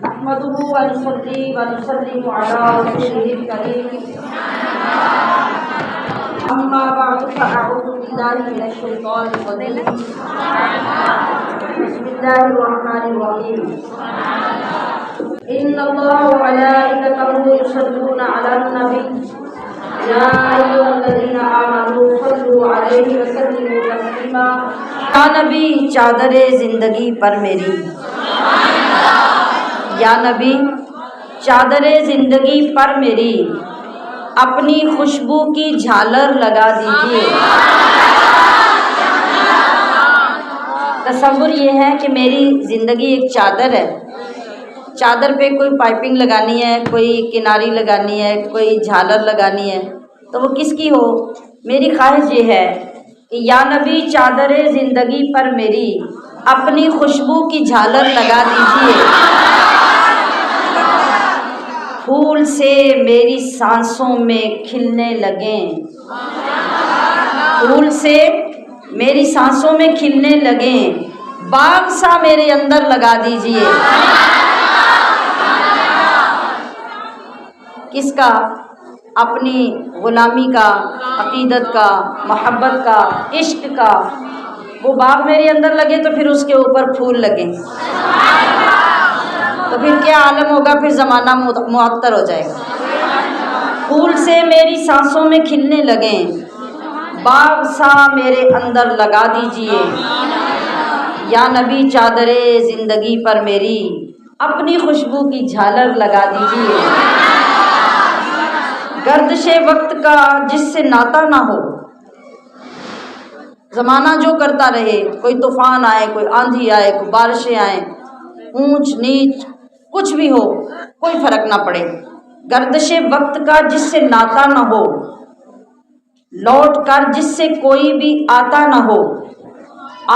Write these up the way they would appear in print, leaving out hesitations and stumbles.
نحمده ونصلي ونسلم على رسوله الكريم أما بعد فأعوذ بالله من الشيطان الرجيم بسم الله الرحمن الرحيم إن الله وملائكته يصلون على النبي يا أيها الذين آمنوا صلوا عليه وسلموا تسليما یا نبی چادر زندگی پر میری، یا نبی چادر زندگی پر میری اپنی خوشبو کی جھالر لگا دیجیے۔ تصور یہ ہے کہ میری زندگی ایک چادر ہے، چادر پہ کوئی پائپنگ لگانی ہے، کوئی کناری لگانی ہے، کوئی جھالر لگانی ہے، تو وہ کس کی ہو؟ میری خواہش یہ ہے کہ یا نبی چادر زندگی پر میری اپنی خوشبو کی جھالر لگا دیجیے، پھول سے میری سانسوں میں کھلنے لگیں، پھول سے میری سانسوں میں کھلنے لگیں، باغ سا میرے اندر لگا دیجیے۔ کس کا؟ اپنی غلامی کا، عقیدت کا، محبت کا، عشق کا۔ وہ باغ میرے اندر لگے تو پھر اس کے اوپر پھول لگیں، تو پھر کیا عالم ہوگا، پھر زمانہ معطر ہو جائے گا۔ پھول سے میری سانسوں میں کھلنے لگیں، باغ سا میرے اندر لگا دیجئے، یا نبی چادر زندگی پر میری اپنی خوشبو کی جھالر لگا دیجئے۔ گردش وقت کا جس سے ناتا نہ ہو، زمانہ جو کرتا رہے، کوئی طوفان آئے، کوئی آندھی آئے، کوئی بارشیں آئیں، اونچ نیچ کچھ بھی ہو، کوئی فرق نہ پڑے، گردش وقت کا جس سے ناتا نہ ہو، لوٹ کر جس سے کوئی بھی آتا نہ ہو،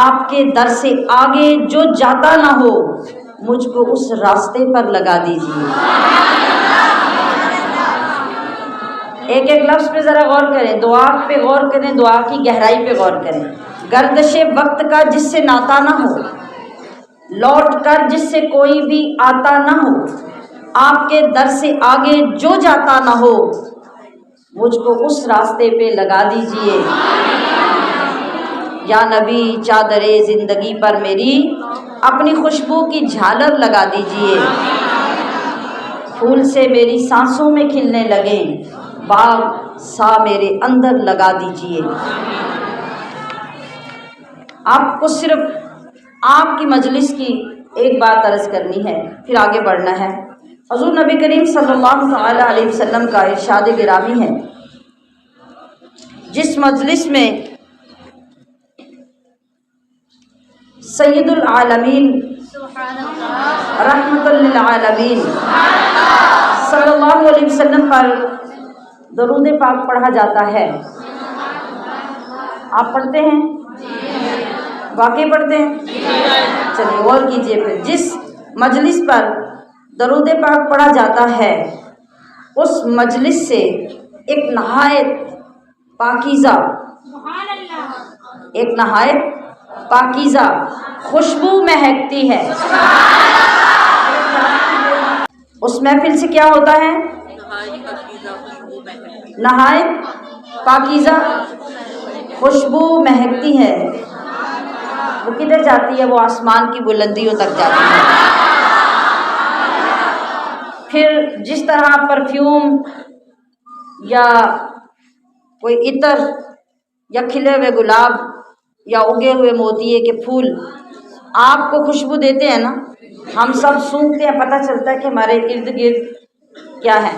آپ کے در سے آگے جو جاتا نہ ہو، مجھ کو اس راستے پر لگا دیجیے۔ ایک ایک لفظ پہ ذرا غور کریں، دعا پہ غور کریں، دعا کی گہرائی پہ غور کریں۔ گردش وقت کا جس سے ناتا نہ ہو، لوٹ کر جس سے کوئی بھی آتا نہ ہو، آپ کے در سے آگے جو جاتا نہ ہو، مجھ کو اس راستے پہ لگا دیجئے۔ یا نبی چادر زندگی پر میری اپنی خوشبو کی جھالر لگا دیجئے، پھول سے میری سانسوں میں کھلنے لگیں، باغ سا میرے اندر لگا دیجئے۔ آپ کو صرف آپ کی مجلس کی ایک بات عرض کرنی ہے، پھر آگے بڑھنا ہے۔ حضور نبی کریم صلی اللہ تعالی علیہ وسلم کا ارشاد گرامی ہے، جس مجلس میں سید العالمین رحمت للعالمین صلی اللہ علیہ وسلم پر درود پاک پڑھا جاتا ہے، آپ پڑھتے ہیں؟ واقعی پڑھتے ہیں؟ چلیے غور کیجئے۔ پھر جس مجلس پر درود پاک پڑھا جاتا ہے، اس مجلس سے ایک نہایت پاکیزہ، ایک نہایت پاکیزہ خوشبو مہکتی ہے۔ اس محفل سے کیا ہوتا ہے؟ نہایت پاکیزہ خوشبو مہکتی ہے۔ وہ کدھر جاتی ہے؟ وہ آسمان کی بلندیوں تک جاتی ہے۔ پھر جس طرح پرفیوم یا کوئی عطر یا کھلے ہوئے گلاب یا اگے ہوئے موتیے کے پھول آپ کو خوشبو دیتے ہیں نا، ہم سب سونگھتے ہیں، پتہ چلتا ہے کہ ہمارے ارد گرد کیا ہے،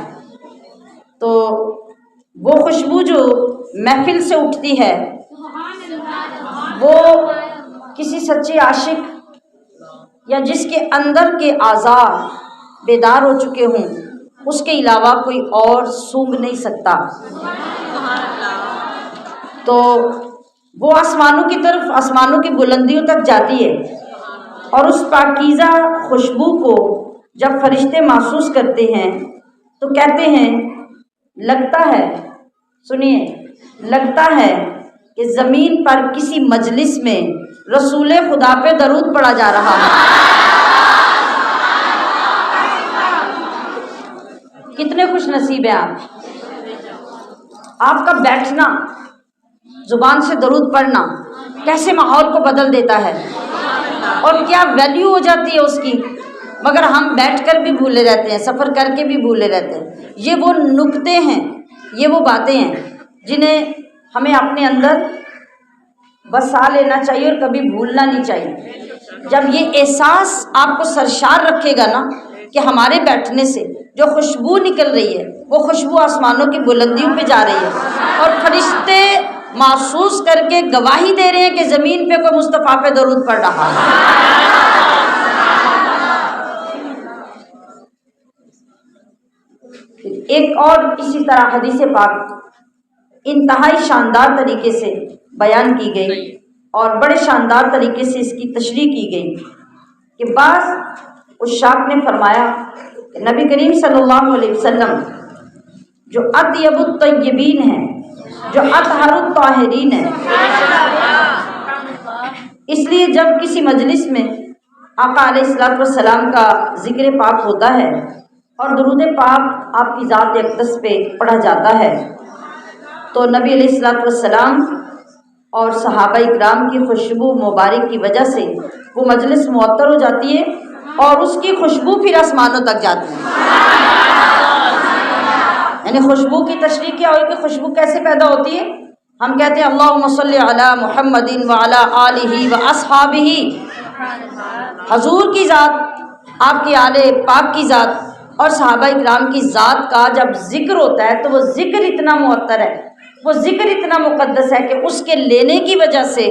تو وہ خوشبو جو محفل سے اٹھتی ہے، وہ کسی سچے عاشق یا جس کے اندر کے اعضاء بیدار ہو چکے ہوں، اس کے علاوہ کوئی اور سونگھ نہیں سکتا۔ تو وہ آسمانوں کی طرف، آسمانوں کی بلندیوں تک جاتی ہے، اور اس پاکیزہ خوشبو کو جب فرشتے محسوس کرتے ہیں تو کہتے ہیں، لگتا ہے، سنیے، لگتا ہے کہ زمین پر کسی مجلس میں رسول خدا پہ درود پڑھا جا رہا ہے۔ کتنے خوش نصیب ہیں آپ کا بیٹھنا، زبان سے درود پڑھنا کیسے ماحول کو بدل دیتا ہے اور کیا ویلیو ہو جاتی ہے اس کی، مگر ہم بیٹھ کر بھی بھولے رہتے ہیں، سفر کر کے بھی بھولے رہتے ہیں۔ یہ وہ نکتے ہیں، یہ وہ باتیں ہیں جنہیں ہمیں اپنے اندر بسا لینا چاہیے اور کبھی بھولنا نہیں چاہیے۔ جب یہ احساس آپ کو سرشار رکھے گا نا کہ ہمارے بیٹھنے سے جو خوشبو نکل رہی ہے وہ خوشبو آسمانوں کی بلندیوں پہ جا رہی ہے اور فرشتے محسوس کر کے گواہی دے رہے ہیں کہ زمین پہ کوئی مصطفیٰ پہ درود پڑھ رہا ہے۔ ایک اور اسی طرح حدیث پاک انتہائی شاندار طریقے سے بیان کی گئی اور بڑے شاندار طریقے سے اس کی تشریح کی گئی کہ بعض عشاق نے فرمایا کہ نبی کریم صلی اللہ علیہ وسلم جو اطیب الطیبین ہیں، جو اطہر الطاہرین ہیں، اس لیے جب کسی مجلس میں آقا علیہ السلام کا ذکر پاک ہوتا ہے اور درود پاک آپ کی ذات اقدس پہ پڑھا جاتا ہے تو نبی علیہ السلام اور صحابہ اکرام کی خوشبو مبارک کی وجہ سے وہ مجلس معطر ہو جاتی ہے اور اس کی خوشبو پھر آسمانوں تک جاتی ہے۔ یعنی خوشبو کی تشریح کیا ہوئی کہ خوشبو کیسے پیدا ہوتی ہے؟ ہم کہتے ہیں اللہم صلی علی محمد وعلی آلہ واصحابہ، حضور کی ذات، آپ کی آل پاک کی ذات اور صحابہ اکرام کی ذات کا جب ذکر ہوتا ہے تو وہ ذکر اتنا معطر ہے، وہ ذکر اتنا مقدس ہے کہ اس کے لینے کی وجہ سے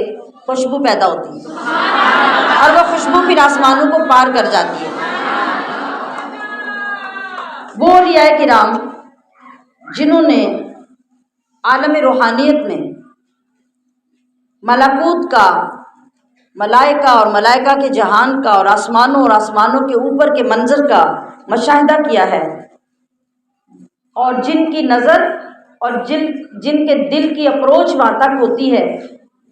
خوشبو پیدا ہوتی ہے اور وہ خوشبو پھر آسمانوں کو پار کر جاتی ہے۔ وہ اولیاء کرام جنہوں نے عالم روحانیت میں ملکوت کا، ملائکہ اور ملائکہ کے جہان کا اور آسمانوں کے اوپر کے منظر کا مشاہدہ کیا ہے اور جن کی نظر اور جن کے دل کی اپروچ وہاں تک ہوتی ہے،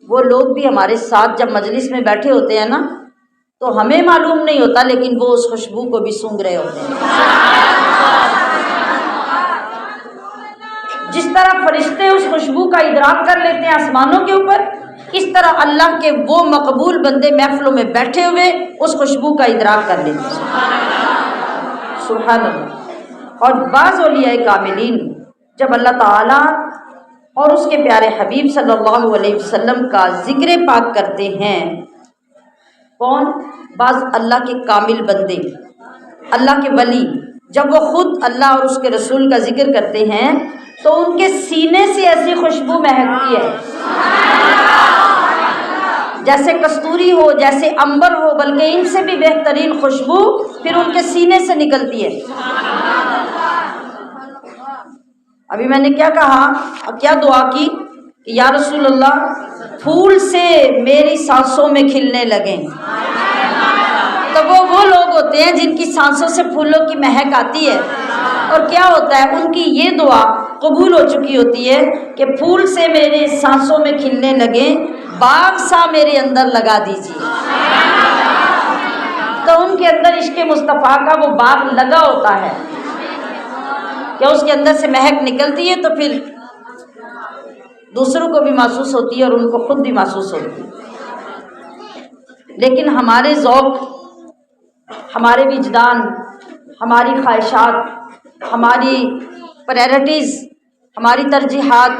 وہ لوگ بھی ہمارے ساتھ جب مجلس میں بیٹھے ہوتے ہیں نا تو ہمیں معلوم نہیں ہوتا لیکن وہ اس خوشبو کو بھی سونگھ رہے ہوتے ہیں۔ جس طرح فرشتے اس خوشبو کا ادراک کر لیتے ہیں آسمانوں کے اوپر، اس طرح اللہ کے وہ مقبول بندے محفلوں میں بیٹھے ہوئے اس خوشبو کا ادراک کر لیتے ہیں۔ سبحان اللہ۔ اور بعض اولیاء کاملین جب اللہ تعالیٰ اور اس کے پیارے حبیب صلی اللہ علیہ وسلم کا ذکر پاک کرتے ہیں، کون؟ بعض اللہ کے کامل بندے، اللہ کے ولی، جب وہ خود اللہ اور اس کے رسول کا ذکر کرتے ہیں تو ان کے سینے سے ایسی خوشبو مہکتی ہے جیسے کستوری ہو، جیسے عنبر ہو، بلکہ ان سے بھی بہترین خوشبو پھر ان کے سینے سے نکلتی ہے۔ ابھی میں نے کیا کہا، کیا دعا کی کہ یا رسول اللہ پھول سے میری سانسوں میں کھلنے لگیں، تو وہ لوگ ہوتے ہیں جن کی سانسوں سے پھولوں کی مہک آتی ہے اور کیا ہوتا ہے، ان کی یہ دعا قبول ہو چکی ہوتی ہے کہ پھول سے میرے سانسوں میں کھلنے لگیں، باغ سا میرے اندر لگا دیجیے۔ تو ان کے اندر عشق مصطفیٰ کا وہ باغ لگا ہوتا ہے کہ اس کے اندر سے مہک نکلتی ہے تو پھر دوسروں کو بھی محسوس ہوتی ہے اور ان کو خود بھی محسوس ہوتی ہے۔ لیکن ہمارے ذوق، ہمارے وجدان، ہماری خواہشات، ہماری پرائرٹیز، ہماری ترجیحات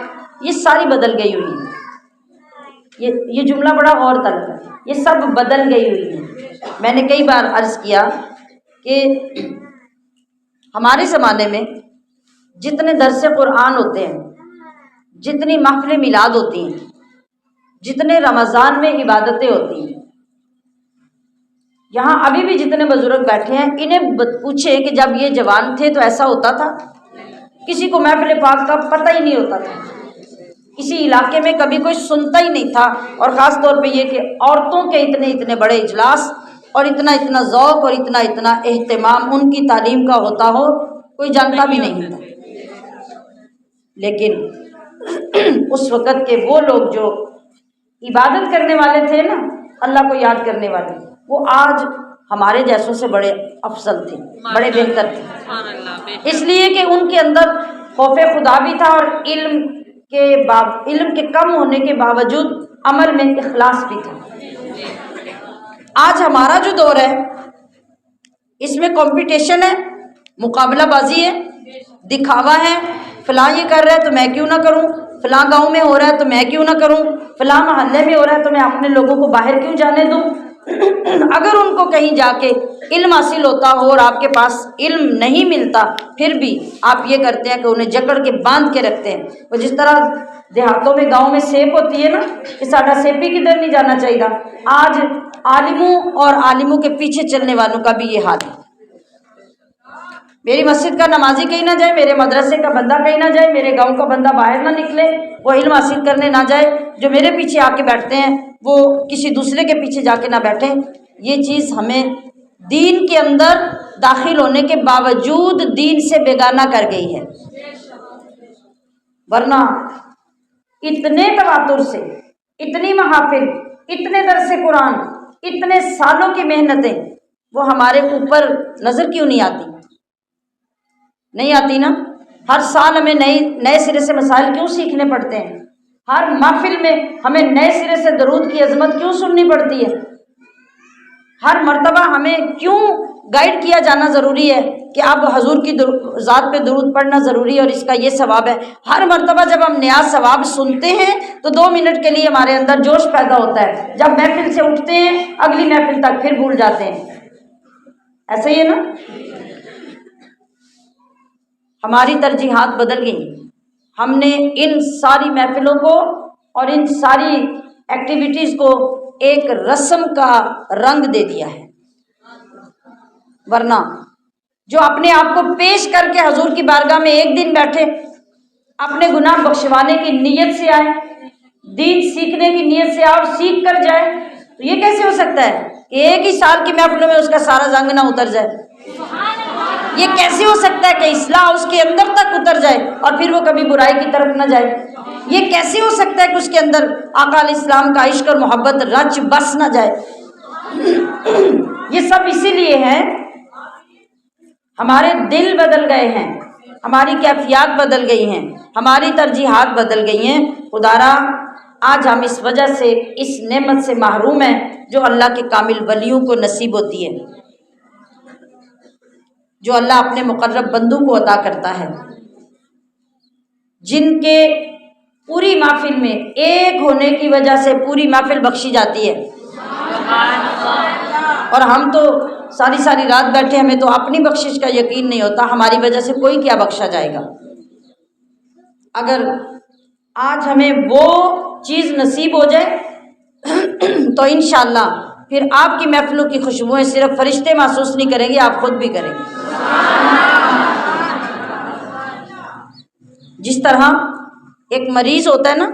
یہ ساری بدل گئی ہوئی ہیں۔ یہ جملہ بڑا غور طلب ہے، یہ سب بدل گئی ہوئی ہیں۔ میں نے کئی بار عرض کیا کہ ہمارے زمانے میں جتنے درس قرآن ہوتے ہیں، جتنی محفل میلاد ہوتی ہیں، جتنے رمضان میں عبادتیں ہوتی ہیں، یہاں ابھی بھی جتنے بزرگ بیٹھے ہیں انہیں پوچھیں کہ جب یہ جوان تھے تو ایسا ہوتا تھا؟ کسی کو محفل پاک کا پتہ ہی نہیں ہوتا تھا، کسی علاقے میں کبھی کوئی سنتا ہی نہیں تھا، اور خاص طور پہ یہ کہ عورتوں کے اتنے بڑے اجلاس اور اتنا ذوق اور اتنا اہتمام ان کی تعلیم کا ہوتا ہو کوئی جانتا بھی نہیں تھا۔ لیکن اس وقت کے وہ لوگ جو عبادت کرنے والے تھے نا، اللہ کو یاد کرنے والے، وہ آج ہمارے جیسوں سے بڑے افضل تھے، بڑے بہتر تھے، اس لیے کہ ان کے اندر خوف خدا بھی تھا اور علم کے کم ہونے کے باوجود عمل میں اخلاص بھی تھا۔ آج ہمارا جو دور ہے اس میں کمپٹیشن ہے، مقابلہ بازی ہے، دکھاوا ہے، فلاں یہ کر رہا ہے تو میں کیوں نہ کروں، فلاں گاؤں میں ہو رہا ہے تو میں کیوں نہ کروں، فلاں محلے میں ہو رہا ہے تو میں اپنے لوگوں کو باہر کیوں جانے دوں۔ اگر ان کو کہیں جا کے علم حاصل ہوتا ہو اور آپ کے پاس علم نہیں ملتا پھر بھی آپ یہ کرتے ہیں کہ انہیں جکڑ کے باندھ کے رکھتے ہیں۔ وہ جس طرح دیہاتوں میں گاؤں میں سیپ ہوتی ہے نا کہ ساڈا سیپی کدھر نہیں جانا چاہیے، آج عالموں اور عالموں کے پیچھے چلنے والوں کا بھی یہ حال ہے۔ میری مسجد کا نمازی کہیں نہ جائے، میرے مدرسے کا بندہ کہیں نہ جائے، میرے گاؤں کا بندہ باہر نہ نکلے، وہ علم حاصل کرنے نہ جائے، جو میرے پیچھے آ کے بیٹھتے ہیں وہ کسی دوسرے کے پیچھے جا کے نہ بیٹھیں۔ یہ چیز ہمیں دین کے اندر داخل ہونے کے باوجود دین سے بیگانہ کر گئی ہے، ورنہ اتنے تواتر سے، اتنی محافل، اتنے درس قرآن، اتنے سالوں کی محنتیں وہ ہمارے اوپر نظر کیوں نہیں آتی؟ نہیں آتی نا۔ ہر سال ہمیں نئے سرے سے مسائل کیوں سیکھنے پڑتے ہیں؟ ہر محفل میں ہمیں نئے سرے سے درود کی عظمت کیوں سننی پڑتی ہے؟ ہر مرتبہ ہمیں کیوں گائیڈ کیا جانا ضروری ہے کہ اب حضور کی ذات پہ درود پڑھنا ضروری ہے اور اس کا یہ ثواب ہے؟ ہر مرتبہ جب ہم نیا ثواب سنتے ہیں تو 2 منٹ کے لیے ہمارے اندر جوش پیدا ہوتا ہے، جب محفل سے اٹھتے ہیں اگلی محفل تک پھر بھول جاتے ہیں۔ ایسا ہی ہے نا؟ ہماری ترجیحات بدل گئی، ہم نے ان ساری محفلوں کو اور ان ساری ایکٹیویٹیز کو ایک رسم کا رنگ دے دیا ہے، ورنہ جو اپنے آپ کو پیش کر کے حضور کی بارگاہ میں ایک دن بیٹھے، اپنے گناہ بخشوانے کی نیت سے آئے، دین سیکھنے کی نیت سے آئے اور سیکھ کر جائے، تو یہ کیسے ہو سکتا ہے کہ ایک ہی سال کی محفلوں میں اس کا سارا زنگ نہ اتر جائے؟ یہ کیسے ہو سکتا ہے کہ اصلاح اس کے اندر تک اتر جائے اور پھر وہ کبھی برائی کی طرف نہ جائے؟ یہ کیسے ہو سکتا ہے کہ اس کے اندر آقا علیہ السلام کا عشق اور محبت رچ بس نہ جائے؟ یہ سب اسی لیے ہے، ہمارے دل بدل گئے ہیں، ہماری کیفیات بدل گئی ہیں، ہماری ترجیحات بدل گئی ہیں۔ خدارا آج ہم اس وجہ سے اس نعمت سے محروم ہیں جو اللہ کے کامل ولیوں کو نصیب ہوتی ہے، جو اللہ اپنے مقرب بندوں کو عطا کرتا ہے، جن کے پوری محفل میں ایک ہونے کی وجہ سے پوری محفل بخشی جاتی ہے۔ اور ہم تو ساری رات بیٹھے، ہمیں تو اپنی بخشش کا یقین نہیں ہوتا، ہماری وجہ سے کوئی کیا بخشا جائے گا۔ اگر آج ہمیں وہ چیز نصیب ہو جائے تو انشاءاللہ پھر آپ کی محفلوں کی خوشبوئیں صرف فرشتے محسوس نہیں کریں گے، آپ خود بھی کریں گے۔ جس طرح ایک مریض ہوتا ہے نا،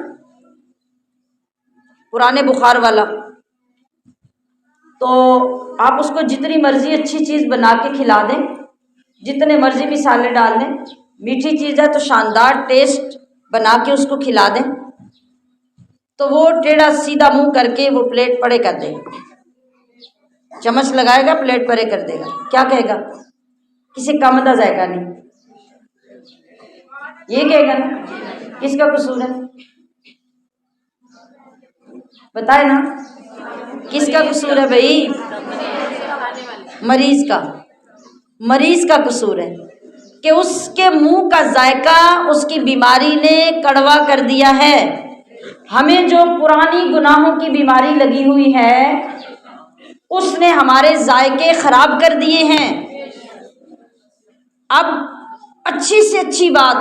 پرانے بخار والا، تو آپ اس کو جتنی مرضی اچھی چیز بنا کے کھلا دیں، جتنے مرضی مسالے ڈال دیں، میٹھی چیز ہے تو شاندار ٹیسٹ بنا کے اس کو کھلا دیں، تو وہ ٹیڑھا سیدھا منہ کر کے وہ پلیٹ پڑے کر دے گا، چمچ لگائے گا پلیٹ پرے کر دے گا، کیا کہے گا؟ کسی کام دا ذائقہ نہیں، یہ کہے گا نا۔ کس کا قصور ہے بتائے نا، کس کا قصور ہے بھائی؟ مریض کا قصور ہے کہ اس کے منہ کا ذائقہ اس کی بیماری نے کڑوا کر دیا ہے۔ ہمیں جو پرانی گناہوں کی بیماری لگی ہوئی ہے اس نے ہمارے ذائقے خراب کر دیے ہیں۔ اب اچھی سے اچھی بات،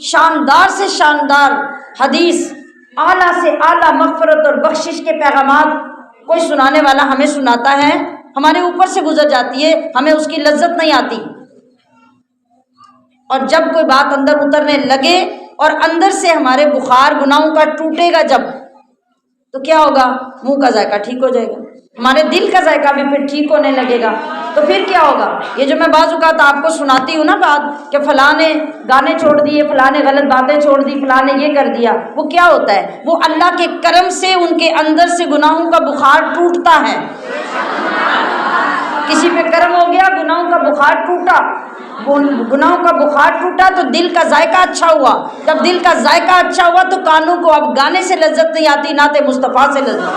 شاندار سے شاندار حدیث، اعلیٰ سے اعلیٰ مغفرت اور بخشش کے پیغامات کوئی سنانے والا ہمیں سناتا ہے، ہمارے اوپر سے گزر جاتی ہے، ہمیں اس کی لذت نہیں آتی، اور جب کوئی بات اندر اترنے لگے اور اندر سے ہمارے بخار گناہوں کا ٹوٹے گا جب، تو کیا ہوگا؟ منہ کا ذائقہ ٹھیک ہو جائے گا، ہمارے دل کا ذائقہ بھی پھر ٹھیک ہونے لگے گا، تو پھر کیا ہوگا؟ یہ جو میں بعض اوقات آپ کو سناتی ہوں نا بات کہ فلاں نے گانے چھوڑ دیے، فلاں نے غلط باتیں چھوڑ دی، فلاں نے یہ کر دیا، وہ کیا ہوتا ہے؟ وہ اللہ کے کرم سے ان کے اندر سے گناہوں کا بخار ٹوٹتا ہے۔ کسی پہ کرم ہو گیا، گناہوں کا بخار ٹوٹا، گناہوں کا بخار ٹوٹا تو دل کا ذائقہ اچھا ہوا، جب دل کا ذائقہ اچھا ہوا تو کانوں کو اب گانے سے لذت نہیں آتی، نعت مصطفیٰ سے لذت۔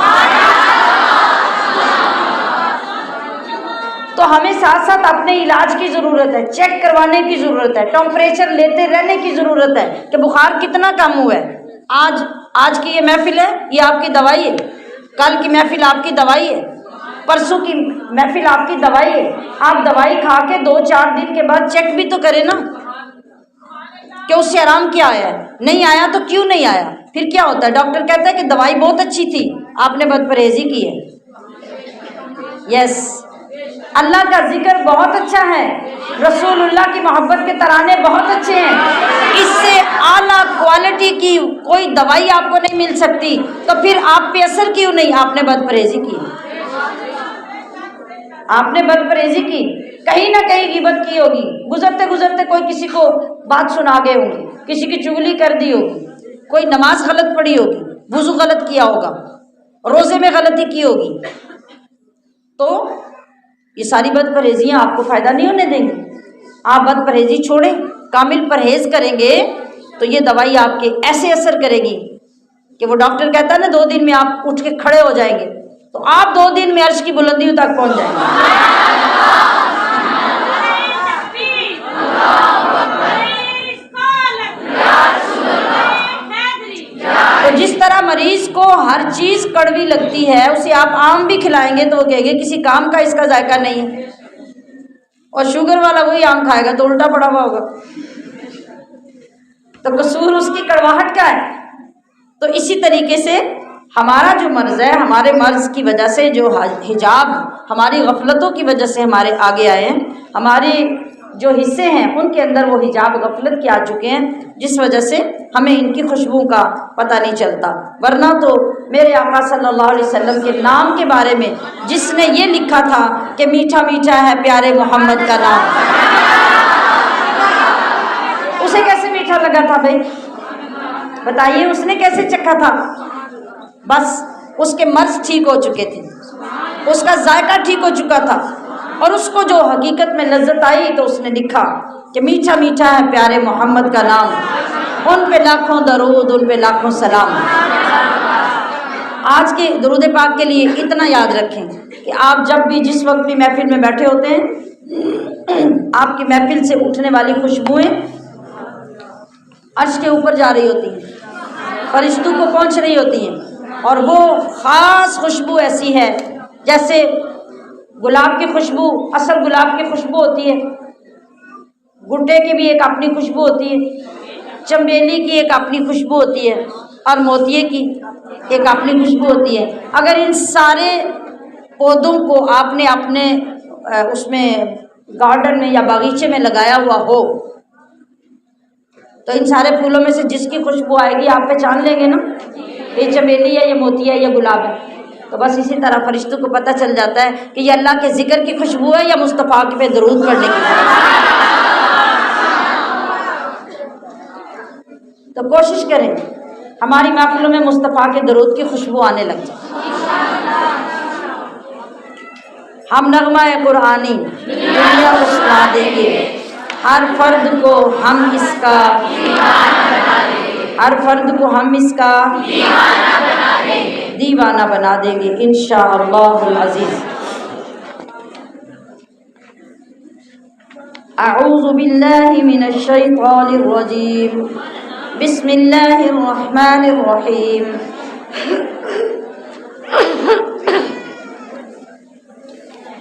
تو ہمیں ساتھ ساتھ اپنے علاج کی ضرورت ہے، چیک کروانے کی ضرورت ہے، ٹمپریچر لیتے رہنے کی ضرورت ہے کہ بخار کتنا کم ہوا ہے۔ آج کی یہ محفل ہے، یہ آپ کی دوائی ہے، کل کی محفل آپ کی دوائی ہے، پرسوں کی محفل آپ کی دوائی ہے۔ آپ دوائی کھا کے 2-4 دن کے بعد چیک بھی تو کریں نا کہ اس سے آرام کیا آیا ہے، نہیں آیا تو کیوں نہیں آیا، پھر کیا ہوتا ہے؟ ڈاکٹر کہتا ہے کہ دوائی بہت اچھی تھی، آپ نے بد پرہیزی کی ہے۔ یس، اللہ کا ذکر بہت اچھا ہے، رسول اللہ کی محبت کے ترانے بہت اچھے ہیں، اس سے اعلیٰ کوالٹی کی کوئی دوائی آپ کو نہیں مل سکتی، تو پھر آپ پہ اثر کیوں نہیں؟ آپ نے بد پرہیزی کی، آپ نے بد پرہیزی کی، کہیں نہ کہیں غیبت کی ہوگی، گزرتے گزرتے کوئی کسی کو بات سنا گئے ہوں گے، کسی کی چغلی کر دی ہوگی، کوئی نماز غلط پڑھی ہوگی، وضو غلط کیا ہوگا، روزے میں غلطی کی ہوگی، تو یہ ساری بد پرہیزیاں آپ کو فائدہ نہیں ہونے دیں گی۔ آپ بد پرہیزی چھوڑیں، کامل پرہیز کریں گے تو یہ دوائی آپ کے ایسے اثر کرے گی کہ وہ ڈاکٹر کہتا ہے نا 2 دن میں آپ اٹھ کے کھڑے ہو جائیں گے، تو آپ 2 دن میں عرش کی بلندیوں تک پہنچ جائیں گے۔ تو جس طرح مریض کو ہر چیز کڑوی لگتی ہے، اسے آپ آم بھی کھلائیں گے تو وہ کہے گے کسی کام کا اس کا ذائقہ نہیں ہے، اور شوگر والا وہی آم کھائے گا تو الٹا پڑا ہوا ہوگا، تو قصور اس کی کڑواہٹ کا ہے۔ تو اسی طریقے سے ہمارا جو مرض ہے، ہمارے مرض کی وجہ سے جو حجاب ہماری غفلتوں کی وجہ سے ہمارے آگے آئے ہیں، ہمارے جو حصے ہیں ان کے اندر وہ حجاب غفلت کے آ چکے ہیں، جس وجہ سے ہمیں ان کی خوشبو کا پتہ نہیں چلتا۔ ورنہ تو میرے آقا صلی اللہ علیہ وسلم کے نام کے بارے میں جس نے یہ لکھا تھا کہ میٹھا میٹھا ہے پیارے محمد کا نام، اسے کیسے میٹھا لگا تھا بھائی؟ بتائیے اس نے کیسے چکھا تھا؟ بس اس کے مرض ٹھیک ہو چکے تھے، اس کا ذائقہ ٹھیک ہو چکا تھا، اور اس کو جو حقیقت میں لذت آئی تو اس نے لکھا کہ میٹھا میٹھا ہے پیارے محمد کا نام، ان پہ لاکھوں درود، ان پہ لاکھوں سلام۔ آج کے درود پاک کے لیے اتنا یاد رکھیں کہ آپ جب بھی جس وقت بھی محفل میں بیٹھے ہوتے ہیں، آپ کی محفل سے اٹھنے والی خوشبوئیں عرش کے اوپر جا رہی ہوتی ہیں، فرشتوں کو پہنچ رہی ہوتی ہیں، اور وہ خاص خوشبو ایسی ہے جیسے گلاب کی خوشبو، اصل گلاب کی خوشبو ہوتی ہے، گٹے کی بھی ایک اپنی خوشبو ہوتی ہے، چنبیلی کی ایک اپنی خوشبو ہوتی ہے، اور موتیے کی ایک اپنی خوشبو ہوتی ہے۔ اگر ان سارے پودوں کو آپ نے اپنے اس میں گارڈن میں یا باغیچے میں لگایا ہوا ہو تو ان سارے پھولوں میں سے جس کی خوشبو آئے گی آپ پہچان لیں گے نا، یہ چنبیلی ہے، یہ موتی ہے، یہ گلاب ہے۔ تو بس اسی طرح فرشتوں کو پتہ چل جاتا ہے کہ یہ اللہ کے ذکر کی خوشبو ہے یا مصطفیٰ پہ درود پڑھنے کی۔ تو کوشش کریں ہماری محفلوں میں مصطفیٰ کے درود کی خوشبو آنے لگ جائے۔ ہم نغمہ قرآنی دنیا کو سنا دیں گے، ہر فرد کو ہم اس کا دیوانہ بنا دیں گے انشاءاللہ العزیز۔ اعوذ باللہ من الشیطان الرجیم، بسم اللہ الرحمن الرحیم۔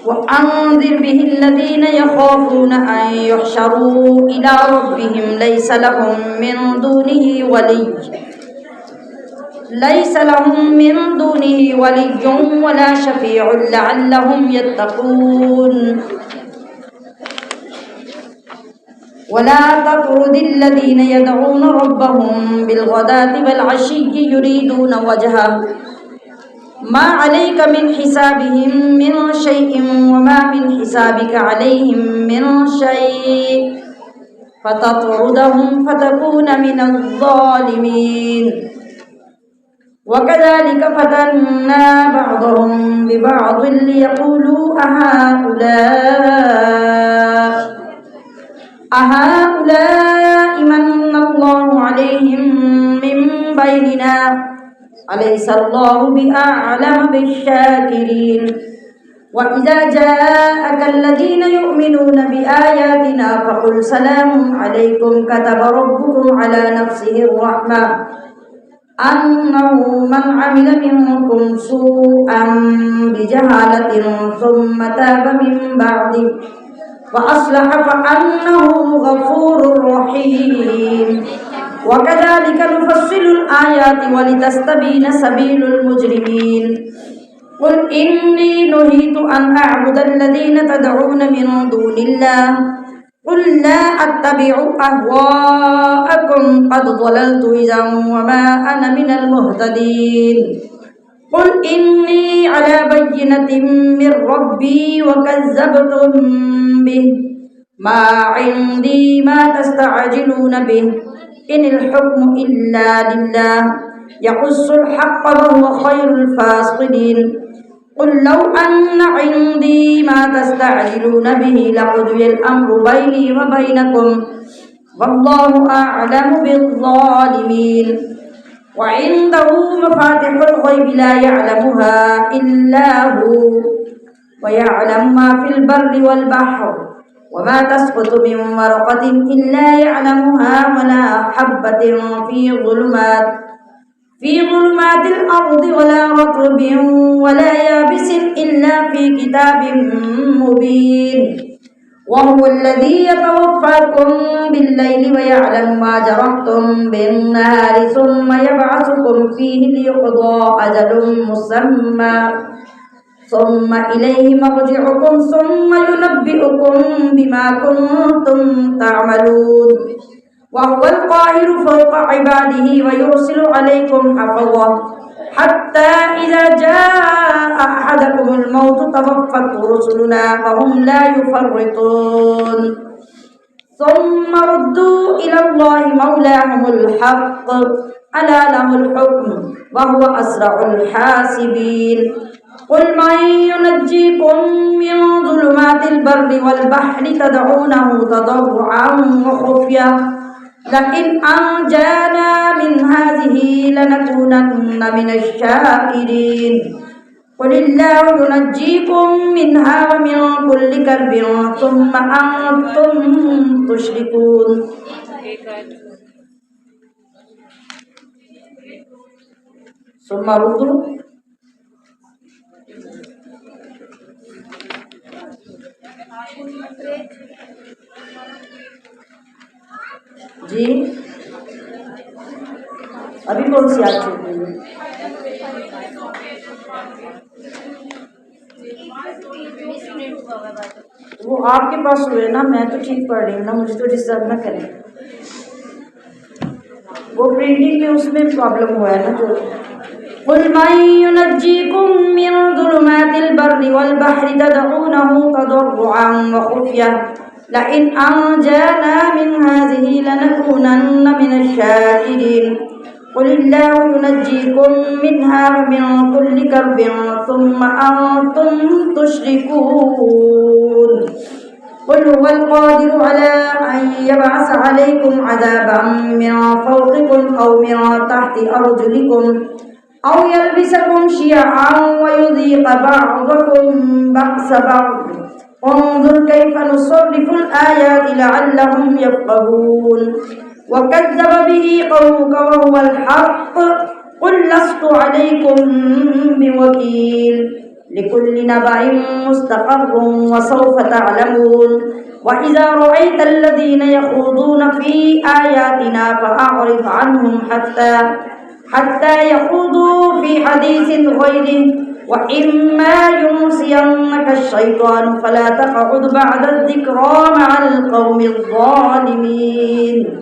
وَأَنذِرْ بِهِ الَّذِينَ يَخَافُونَ أَن يُحْشَرُوا إِلَى رَبِّهِمْ لَيْسَ لَهُم مِّن دُونِهِ وَلِيٌّ وَلَا شَفِيعٌ لَعَلَّهُمْ يَتَّقُونَ وَلَا تَطْرُدِ الَّذِينَ يَدْعُونَ رَبَّهُم بِالْغَدَاةِ وَالْعَشِيِّ يُرِيدُونَ وَجْهَهُ ما عليك من حسابهم من شيء وما من حسابك عليهم من شيء فتطردهم فتكون من الظالمين وكذلك فتنا بعضهم ببعض ليقولوا أهؤلاء من الله عليهم من بيننا أليس الله بأعلم بالشاكرين وإذا جاءك الذين يؤمنون بآياتنا فقل سلام عليكم كتب ربكم على نفسه الرحمة أنه من عمل منكم سوءا بجهالة ثم تاب من بعده وأصلح فأنه غفور رحيم وكذلك نفصل الآيات ولتستبين سبيل المجرمين قل إني نهيت أن أعبد الذين تدعون من دون الله قل لا أتبع أهواءكم قد ضللت إذا وما أنا من المهتدين قل إني على بينة من ربي وكذبتم به ما عندي ما تستعجلون به إن الحكم إلا لله يقص الحق وهو خير الفاصلين قل لو أن عندي ما تستعجلون به لقضي الأمر بيني وبينكم والله أعلم بالظالمين وعنده مفاتح الغيب لا يعلمها إلا هو ويعلم ما في البر والبحر وما تسقط من ورقة إلا يعلمها ولا حبة في ظلمات الأرض ولا رطب ولا يابس إلا في كتاب مبين وهو الذي يتوفاكم بالليل ويعلم ما جرحتم بالنهار ثم يبعثكم فيه ليقضى أجل مسمى ثم إليه مرجعكم ثم ينبئكم بما كنتم تعملون وهو القاهر فوق عباده ويرسل عليكم حفظا حتى إذا جاء أحدكم الموت توفته رسلنا وهم لا يفرطون ثم ردوا إلى الله مولاهم الحق ألا له الحكم وهو أسرع الحاسبين قل من ينجيكم من ظلمات البر والبحر تدعونه تضرعا وخفية لئن أنجانا من هذه لنكونن من الشاكرين قل الله ينجيكم منها ومن كل كرب ثم أنتم تشركون ثم ردوا جی ابھی کون سی آج چھوٹ گئی ہے وہ آپ کے پاس ہوئے نا میں تو ٹھیک پڑھ رہی ہوں نا مجھے تو ڈسٹرب نہ کریں وہ پرنٹنگ میں اس میں پرابلم ہوا ہے نا جو قل من ينجيكم من ظلمات البر والبحر تدعونه تضرعا وخفية لئن أنجانا من هذه لنكونن من الشاكرين قل الله ينجيكم منها ومن كل كرب ثم أنتم تشركون قل هو القادر على أن يبعث عليكم عذابا من فوقكم أو من تحت أرجلكم أو يلبسكم شيعا ويذيق بعضكم بأس بعض انظر كيف نصرف الآيات لعلهم يفقهون وكذب به قومك وهو الحق قل لست عليكم بوكيل لكل نبأ مستقر وسوف تعلمون وإذا رأيت الذين يخوضون في آياتنا فأعرض عنهم حتى يخوضوا في حديث غيره وإما ينسينك الشيطان فلا تقعد بعد الذكرى مع القوم الظالمين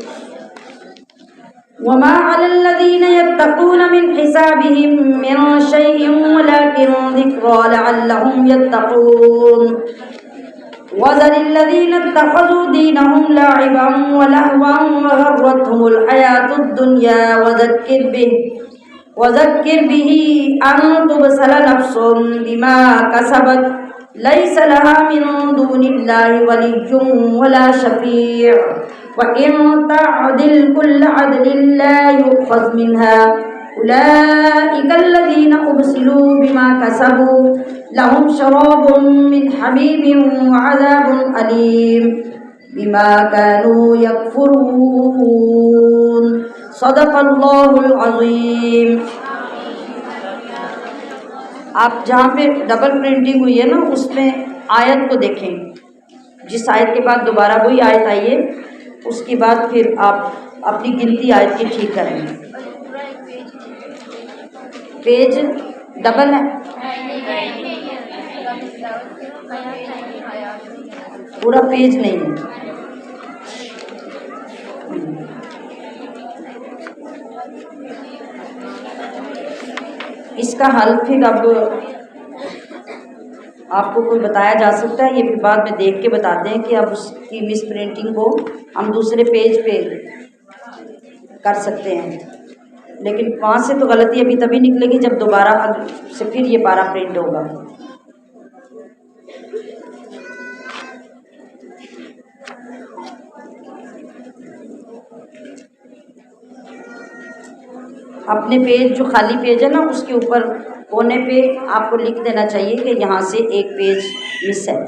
وما على الذين يتقون من حسابهم من شيء ولكن ذكرى لعلهم يتقون وذر الذين اتخذوا دينهم لاعبا ولهوا وغرتهم الحياة الدنيا وذكر به أن تبصر نفس بما كسبت ليس لها من دون الله ولي ولا شفيع وإن تعدل كل عدل لا يؤخذ منها أولئك الذين أبسلوا بما كسبوا لهم شراب من حميم وعذاب أليم بما كانوا يكفرون صدق الله العظيم. آپ جہاں پہ ڈبل پرنٹنگ ہوئی ہے نا اس میں آیت کو دیکھیں، جس آیت کے بعد دوبارہ وہی آیت آئی ہے اس کے بعد پھر آپ اپنی گنتی آیت کی ٹھیک کریں. پیج ڈبل ہے، پورا پیج نہیں ہے. اس کا حل پھر اب آپ کو کوئی بتایا جا سکتا ہے، یہ پھر بعد میں دیکھ کے بتاتے ہیں کہ اب اس کی مس پرنٹنگ کو ہم دوسرے پیج پہ کر سکتے ہیں، لیکن وہاں سے تو غلطی ابھی تبھی نکلے گی جب دوبارہ سے پھر یہ پارا پرنٹ ہوگا. اپنے پیج جو خالی پیج ہے نا اس کے اوپر کونے پہ آپ کو لکھ دینا چاہیے کہ یہاں سے ایک پیج مس ہے.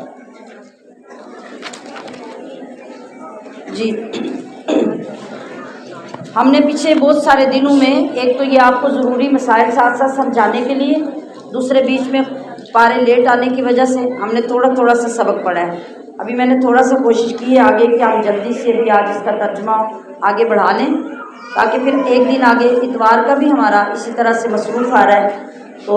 جی ہم نے پیچھے بہت سارے دنوں میں ایک تو یہ آپ کو ضروری مسائل ساتھ ساتھ سمجھانے کے لیے، دوسرے بیچ میں پارے لیٹ آنے کی وجہ سے ہم نے تھوڑا سا سبق پڑھا ہے. ابھی میں نے تھوڑا سا کوشش کی ہے آگے کہ ہم جلدی سے بھی آج اس کا ترجمہ آگے بڑھا لیں تاکہ پھر ایک دن آگے اتوار کا بھی ہمارا اسی طرح سے مصروف آ رہا ہے تو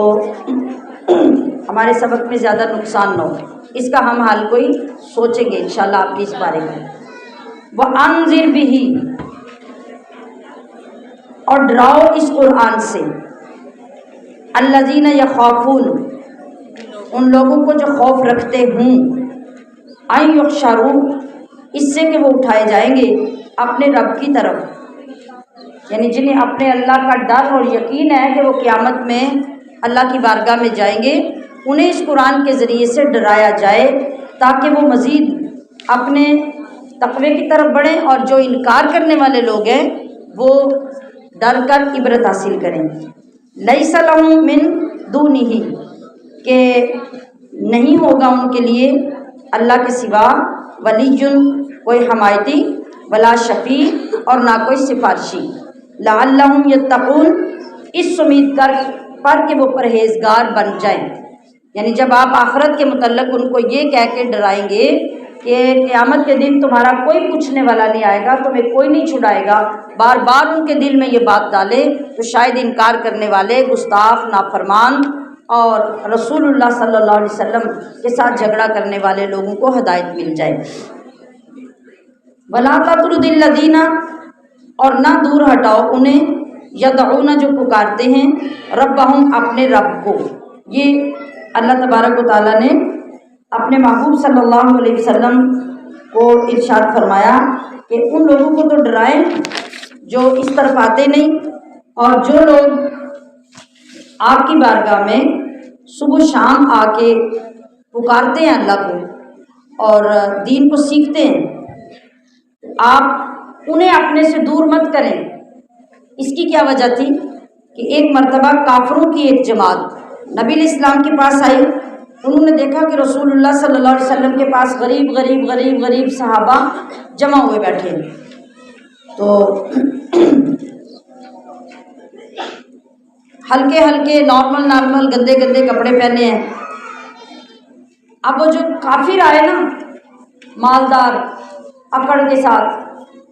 ہمارے سبق میں زیادہ نقصان نہ ہو. اس کا ہم حل کوئی سوچیں گے انشاءاللہ آپ کی اس بارے میں. وَأَنذِرْ بِهِ، اور ڈراؤ اس قرآن سے، الذین یخافون، ان لوگوں کو جو خوف رکھتے ہوں، ان یحشروا، اس سے کہ وہ اٹھائے جائیں گے اپنے رب کی طرف، یعنی جنہیں اپنے اللہ کا ڈر اور یقین ہے کہ وہ قیامت میں اللہ کی بارگاہ میں جائیں گے، انہیں اس قرآن کے ذریعے سے ڈرایا جائے تاکہ وہ مزید اپنے تقوی کی طرف بڑھیں اور جو انکار کرنے والے لوگ ہیں وہ ڈر کر عبرت حاصل کریں. لیس لہم من دونہ، کہ نہیں ہوگا ان کے لیے اللہ کے سوا ولی، کوئی حمایتی، ولا شفیع، اور نہ کوئی سفارشی. لعلہم یتقون، اس امید پر کہ وہ پرہیزگار بن جائیں. یعنی جب آپ آخرت کے متعلق ان کو یہ کہہ کے ڈرائیں گے کہ قیامت کے دن تمہارا کوئی پوچھنے والا نہیں آئے گا، تمہیں کوئی نہیں چھڑائے گا، بار بار ان کے دل میں یہ بات ڈالے تو شاید انکار کرنے والے، گستاخ، نافرمان اور رسول اللہ صلی اللہ علیہ وسلم کے ساتھ جھگڑا کرنے والے لوگوں کو ہدایت مل جائے. وَلَا تَطْرُدِ الَّذِينَ، اور نہ دور ہٹاؤ انہیں، یدعون، جو پکارتے ہیں، ربہم، اپنے رب کو. یہ اللہ تبارک و تعالیٰ نے اپنے محبوب صلی اللہ علیہ وسلم کو ارشاد فرمایا کہ ان لوگوں کو تو ڈرائیں جو اس طرف آتے نہیں، اور جو لوگ آپ کی بارگاہ میں صبح شام آ کے پکارتے ہیں اللہ کو اور دین کو سیکھتے ہیں، آپ انہیں اپنے سے دور مت کریں. اس کی کیا وجہ تھی کہ ایک مرتبہ کافروں کی ایک جماعت نبی علیہ السلام کے پاس آئی. انہوں نے دیکھا کہ رسول اللہ صلی اللہ علیہ وسلم کے پاس غریب صحابہ جمع ہوئے بیٹھے ہیں. تو ہلکے نارمل گندے کپڑے پہنے ہیں. اب وہ جو کافر آئے نا مالدار اکڑ کے ساتھ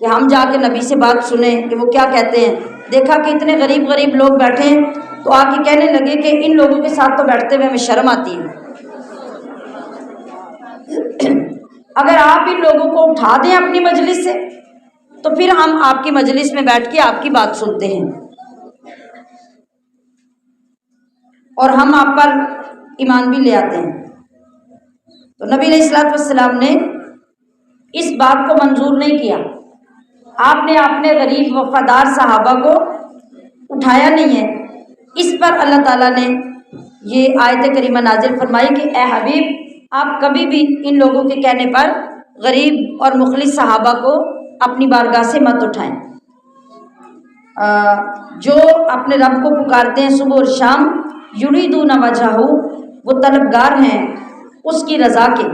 کہ ہم جا کے نبی سے بات سنیں کہ وہ کیا کہتے ہیں، دیکھا کہ اتنے غریب لوگ بیٹھے ہیں تو آ کے کہنے لگے کہ ان لوگوں کے ساتھ تو بیٹھتے ہوئے ہمیں شرم آتی ہے. اگر آپ ان لوگوں کو اٹھا دیں اپنی مجلس سے تو پھر ہم آپ کی مجلس میں بیٹھ کے آپ کی بات سنتے ہیں اور ہم آپ پر ایمان بھی لے آتے ہیں. تو نبی علیہ الصلوۃ والسلام نے اس بات کو منظور نہیں کیا. آپ نے اپنے غریب وفادار صحابہ کو اٹھایا نہیں ہے. اس پر اللہ تعالیٰ نے یہ آیت کریمہ نازل فرمائی کہ اے حبیب، آپ کبھی بھی ان لوگوں کے کہنے پر غریب اور مخلص صحابہ کو اپنی بارگاہ سے مت اٹھائیں۔ جو اپنے رب کو پکارتے ہیں صبح اور شام، یریدون وجہہ، وہ طلبگار ہیں اس کی رضا کے،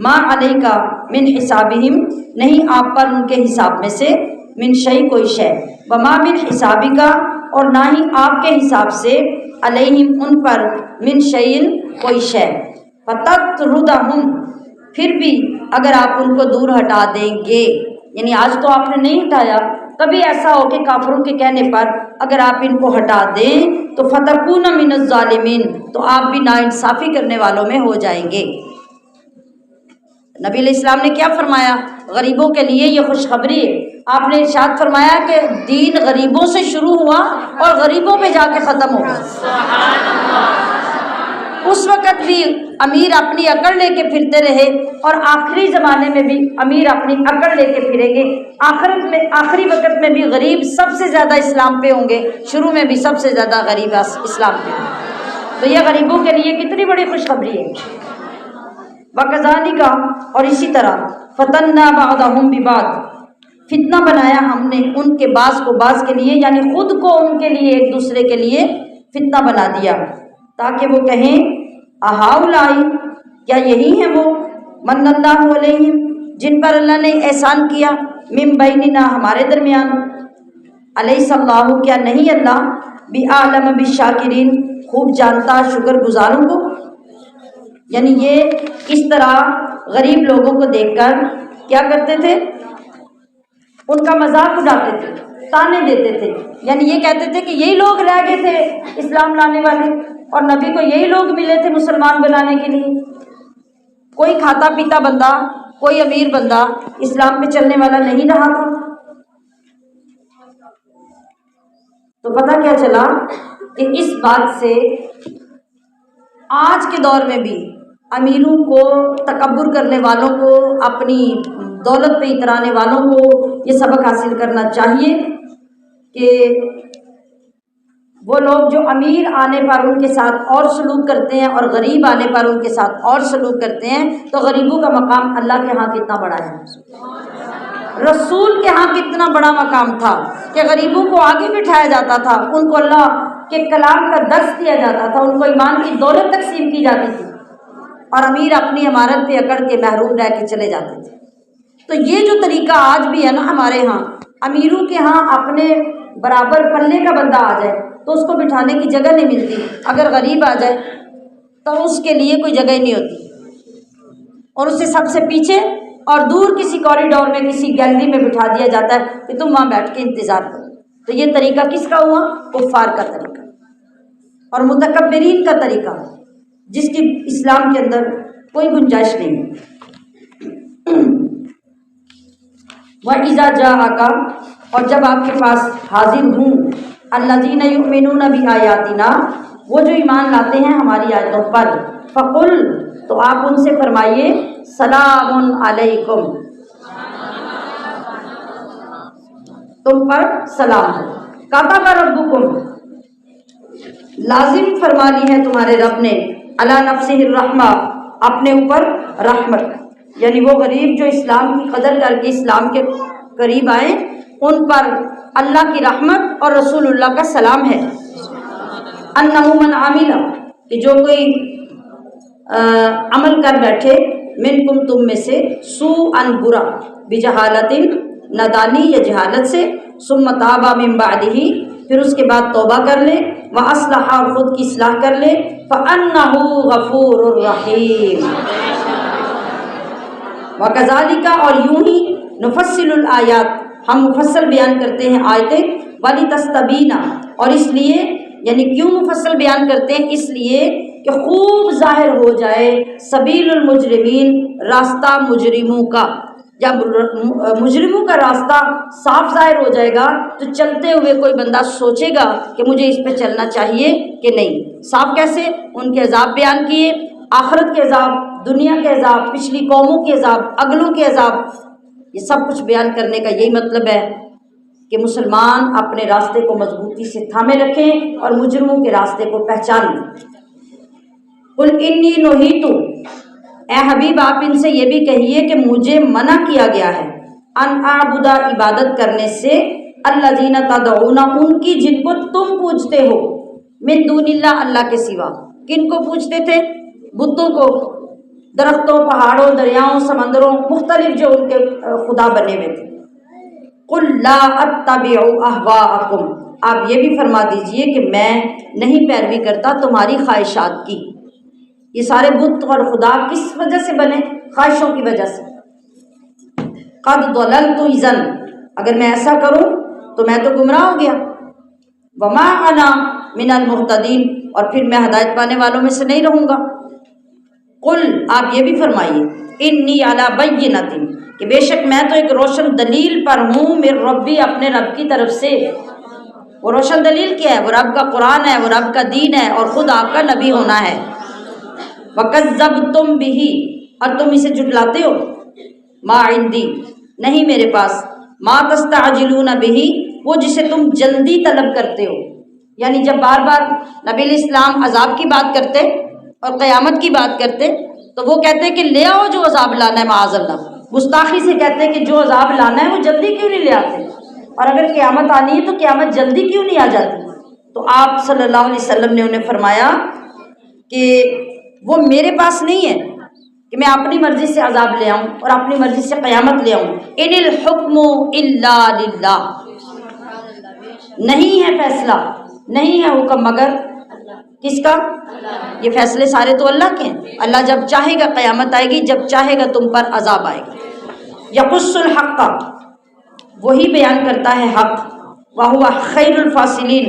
ما علیک من حسابہم، نہیں آپ پر ان کے حساب میں سے، من شیء کوئی شے، وما من حسابک، اور نہ ہی آپ کے حساب سے، علیہم ان پر، من شیء کوئی شے، فتطردہم، پھر بھی اگر آپ ان کو دور ہٹا دیں گے، یعنی آج تو آپ نے نہیں ہٹایا، کبھی ایسا ہو کہ کافروں کے کہنے پر اگر آپ ان کو ہٹا دیں تو فتکون من الظالمین، تو آپ بھی ناانصافی کرنے والوں میں ہو جائیں گے۔ نبی علیہ السلام نے کیا فرمایا؟ غریبوں کے لیے یہ خوشخبری ہے۔ آپ نے ارشاد فرمایا کہ دین غریبوں سے شروع ہوا اور غریبوں پہ جا کے ختم ہوگا۔ اس وقت بھی امیر اپنی اکڑ لے کے پھرتے رہے اور آخری زمانے میں بھی امیر اپنی اکڑ لے کے پھریں گے، آخرت میں آخری وقت میں بھی غریب سب سے زیادہ اسلام پہ ہوں گے، شروع میں بھی سب سے زیادہ غریب اسلام پہ ہوں گے۔ تو یہ غریبوں کے لیے کتنی بڑی خوشخبری ہے۔ وَكَذَلِكَ، اور اسی طرح، فَتَنَّا بَعْضَهُمْ بِبَعْضٍ، فتنہ بنایا ہم نے ان کے بعض کو بعض کے لیے، یعنی خود کو ان کے لیے ایک دوسرے کے لیے فتنہ بنا دیا، تاکہ وہ کہیں اہؤلاء، کیا یہی ہیں وہ، من اللہ علیہم، جن پر اللہ نے احسان کیا، من بیننا، ہمارے درمیان، الیس اللہ، کیا نہیں اللہ، بعالم بالشاکرین، خوب جانتا شکر گزاروں کو۔ یعنی یہ اس طرح غریب لوگوں کو دیکھ کر کیا کرتے تھے؟ ان کا مذاق اڑاتے تھے، تانے دیتے تھے، یعنی یہ کہتے تھے کہ یہی لوگ رہ گئے تھے اسلام لانے والے، اور نبی کو یہی لوگ ملے تھے مسلمان بنانے کے لیے۔ کوئی کھاتا پیتا بندہ، کوئی امیر بندہ اسلام پہ چلنے والا نہیں رہا تھا۔ تو پتہ کیا چلا کہ اس بات سے آج کے دور میں بھی امیروں کو، تکبر کرنے والوں کو، اپنی دولت پہ اترانے والوں کو یہ سبق حاصل کرنا چاہیے کہ وہ لوگ جو امیر آنے پر ان کے ساتھ اور سلوک کرتے ہیں اور غریب آنے پر ان کے ساتھ اور سلوک کرتے ہیں، تو غریبوں کا مقام اللہ کے ہاں کتنا بڑا ہے، رسول کے ہاں کتنا بڑا مقام تھا کہ غریبوں کو آگے بٹھایا جاتا تھا، ان کو اللہ کے کلام کا درس دیا جاتا تھا، ان کو ایمان کی دولت تقسیم کی جاتی تھی، اور امیر اپنی عمارت پہ اکڑ کے محروم رہ کے چلے جاتے تھے۔ تو یہ جو طریقہ آج بھی ہے نا ہمارے ہاں، امیروں کے ہاں اپنے برابر پلے کا بندہ آ جائے تو اس کو بٹھانے کی جگہ نہیں ملتی، اگر غریب آ جائے تو اس کے لیے کوئی جگہ ہی نہیں ہوتی، اور اسے سب سے پیچھے اور دور کسی کوریڈور میں، کسی گیلری میں بٹھا دیا جاتا ہے کہ تم وہاں بیٹھ کے انتظار کرو۔ تو یہ طریقہ کس کا ہوا؟ کفار کا طریقہ اور متکبرین کا طریقہ، جس کی اسلام کے اندر کوئی گنجائش نہیں ہے۔ وَإِذَا جَاءَكَ، اور جب آپ کے پاس حاضر ہوں، الَّذِينَ يُؤْمِنُونَ بِآيَاتِنَا، وہ جو ایمان لاتے ہیں ہماری آیتوں پر، فَقُلْ، تو آپ ان سے فرمائیے، سلام علیکم، تم پر سلام ہے، کتب ربکم، لازم فرما لی ہے تمہارے رب نے، علی نفسہ الرحمہ، اپنے اوپر رحمت، یعنی وہ غریب جو اسلام کی قدر کر کے اسلام کے قریب آئے، ان پر اللہ کی رحمت اور رسول اللہ کا سلام ہے۔ انہ من عمل، کہ جو کوئی عمل کر بیٹھے، منکم، تم میں سے، سوءا برا، بجہالت، نادانی یا جہالت سے، ثم تاب من بعدہ، پھر اس کے بعد توبہ کر لے، واصلح، اور خود کی اصلاح کر لے، فانہ غفور الرحیم۔ وکذالک، اور یوں ہی، نفصل الآیات، ہم مفصل بیان کرتے ہیں آیتیں، ولتستبین، اور اس لیے، یعنی کیوں مفصل بیان کرتے ہیں؟ اس لیے کہ خوب ظاہر ہو جائے سبیل المجرمین، راستہ مجرموں کا۔ جب مجرموں کا راستہ صاف ظاہر ہو جائے گا تو چلتے ہوئے کوئی بندہ سوچے گا کہ مجھے اس پہ چلنا چاہیے کہ نہیں۔ صاف کیسے؟ ان کے عذاب بیان کیے، آخرت کے عذاب، دنیا کے عذاب، پچھلی قوموں کے عذاب، اگلوں کے عذاب، یہ سب کچھ بیان کرنے کا یہی مطلب ہے کہ مسلمان اپنے راستے کو مضبوطی سے تھامے رکھیں اور مجرموں کے راستے کو پہچان لیں۔ قل انی نہیت، اے حبیب آپ ان سے یہ بھی کہیے کہ مجھے منع کیا گیا ہے ان اعبد عبادت کرنے سے الذین تدعون ان کی جن کو تم پوجتے ہو من دون اللہ اللہ کے سوا. کن کو پوجتے تھے؟ بتوں کو، درختوں، پہاڑوں، دریاؤں، سمندروں، مختلف جو ان کے خدا بنے ہوئے تھے. قل لا اتبع اہواءکم آپ یہ بھی فرما دیجئے کہ میں نہیں پیروی کرتا تمہاری خواہشات کی. یہ سارے بت اور خدا کس وجہ سے بنے؟ خواہشوں کی وجہ سے. قد ضللت اذا اگر میں ایسا کروں تو میں تو گمراہ ہو گیا. وما انا من المہتدین اور پھر میں ہدایت پانے والوں میں سے نہیں رہوں گا. قل آپ یہ بھی فرمائیے انی علی بینۃ کہ بے شک میں تو ایک روشن دلیل پر ہوں میرے ربی اپنے رب کی طرف سے. وہ روشن دلیل کیا ہے؟ وہ رب کا قرآن ہے، وہ رب کا دین ہے اور خود آپ کا نبی ہونا ہے. وَكَذَّبْتُمْ بِهِ اور تم اسے جھٹلاتے ہو. ما عندی نہیں میرے پاس، ما تستعجلون بِهِ وہ جسے تم جلدی طلب کرتے ہو. یعنی جب بار بار نبی علیہ السلام عذاب کی بات کرتے اور قیامت کی بات کرتے تو وہ کہتے کہ لے آؤ جو عذاب لانا ہے معاذ اللہ. گستاخی سے کہتے کہ جو عذاب لانا ہے وہ جلدی کیوں نہیں لے آتے، اور اگر قیامت آنی ہے تو قیامت جلدی کیوں نہیں آ جاتی. تو آپ صلی اللہ علیہ وسلم نے انہیں فرمایا کہ وہ میرے پاس نہیں ہے کہ میں اپنی مرضی سے عذاب لے آؤں اور اپنی مرضی سے قیامت لے آؤں. ان الحکم الا للہ نہیں ہے فیصلہ، نہیں ہے حکم مگر کس کا؟ یہ فیصلے سارے تو اللہ کے ہیں. اللہ جب چاہے گا قیامت آئے گی، جب چاہے گا تم پر عذاب آئے گا. یقص الحق وہی بیان کرتا ہے حق، وہو خیر الفاصلین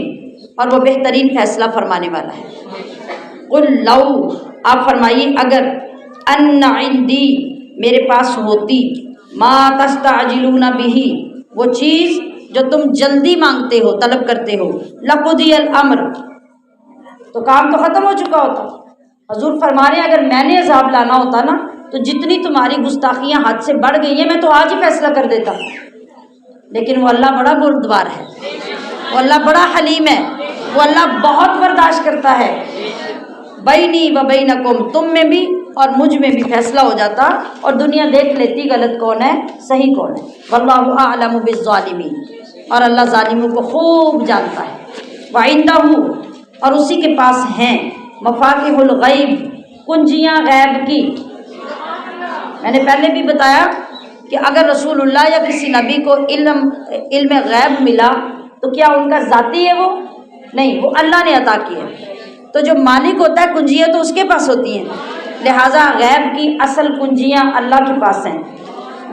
اور وہ بہترین فیصلہ فرمانے والا ہے. قل لو آپ فرمائیے اگر ان عندی میرے پاس ہوتی ما تستعجلون به وہ چیز جو تم جلدی مانگتے ہو طلب کرتے ہو، لقضی الامر تو کام تو ختم ہو چکا ہوتا. حضور فرما رہے ہیں اگر میں نے عذاب لانا ہوتا نا تو جتنی تمہاری گستاخیاں حد سے بڑھ گئی ہیں میں تو آج ہی فیصلہ کر دیتا. لیکن وہ اللہ بڑا بردبار ہے، وہ اللہ بڑا حلیم ہے، وہ اللہ بہت برداشت کرتا ہے. بینی و بینکم تم میں بھی اور مجھ میں بھی فیصلہ ہو جاتا اور دنیا دیکھ لیتی غلط کون ہے صحیح کون ہے. واللہ اعلم بالظالمین اور اللہ ظالموں کو خوب جانتا ہے. وعندہ اور اسی کے پاس ہیں مفاتیح الغیب کنجیاں غیب کی. میں نے پہلے بھی بتایا کہ اگر رسول اللہ یا کسی نبی کو علم غیب ملا تو کیا ان کا ذاتی ہے؟ وہ نہیں، وہ اللہ نے عطا کی ہے. تو جو مالک ہوتا ہے کنجیاں تو اس کے پاس ہوتی ہیں، لہٰذا غیب کی اصل کنجیاں اللہ کے پاس ہیں.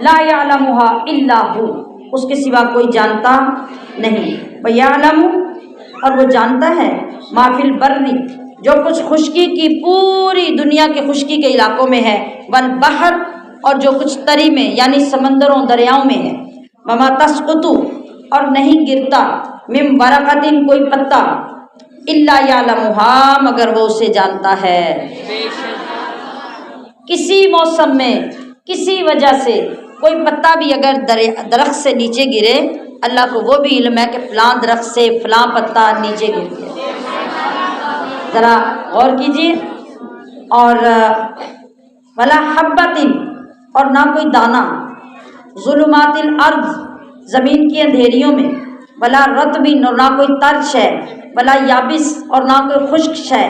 لا یعلمها الا ہو اس کے سوا کوئی جانتا نہیں. ویعلم اور وہ جانتا ہے ما فی البر جو کچھ خشکی کی پوری دنیا کے خشکی کے علاقوں میں ہے، والبحر اور جو کچھ تری میں یعنی سمندروں دریاؤں میں ہے. وما تسقط اور نہیں گرتا من ورقۃ کوئی پتا الا یعلمها مگر وہ اسے جانتا ہے. کسی موسم میں کسی وجہ سے کوئی پتا بھی اگر درخت سے نیچے گرے اللہ کو وہ بھی علم ہے کہ فلاں درخت سے فلاں پتا نیچے گر گیا. ذرا غور کیجیے. اور ولا حبۃ اور نہ کوئی دانہ ظلمات الارض زمین کی اندھیریوں میں، ولا رطب اور نہ کوئی تر شے، ولا یابس اور نہ کوئی خشک شے،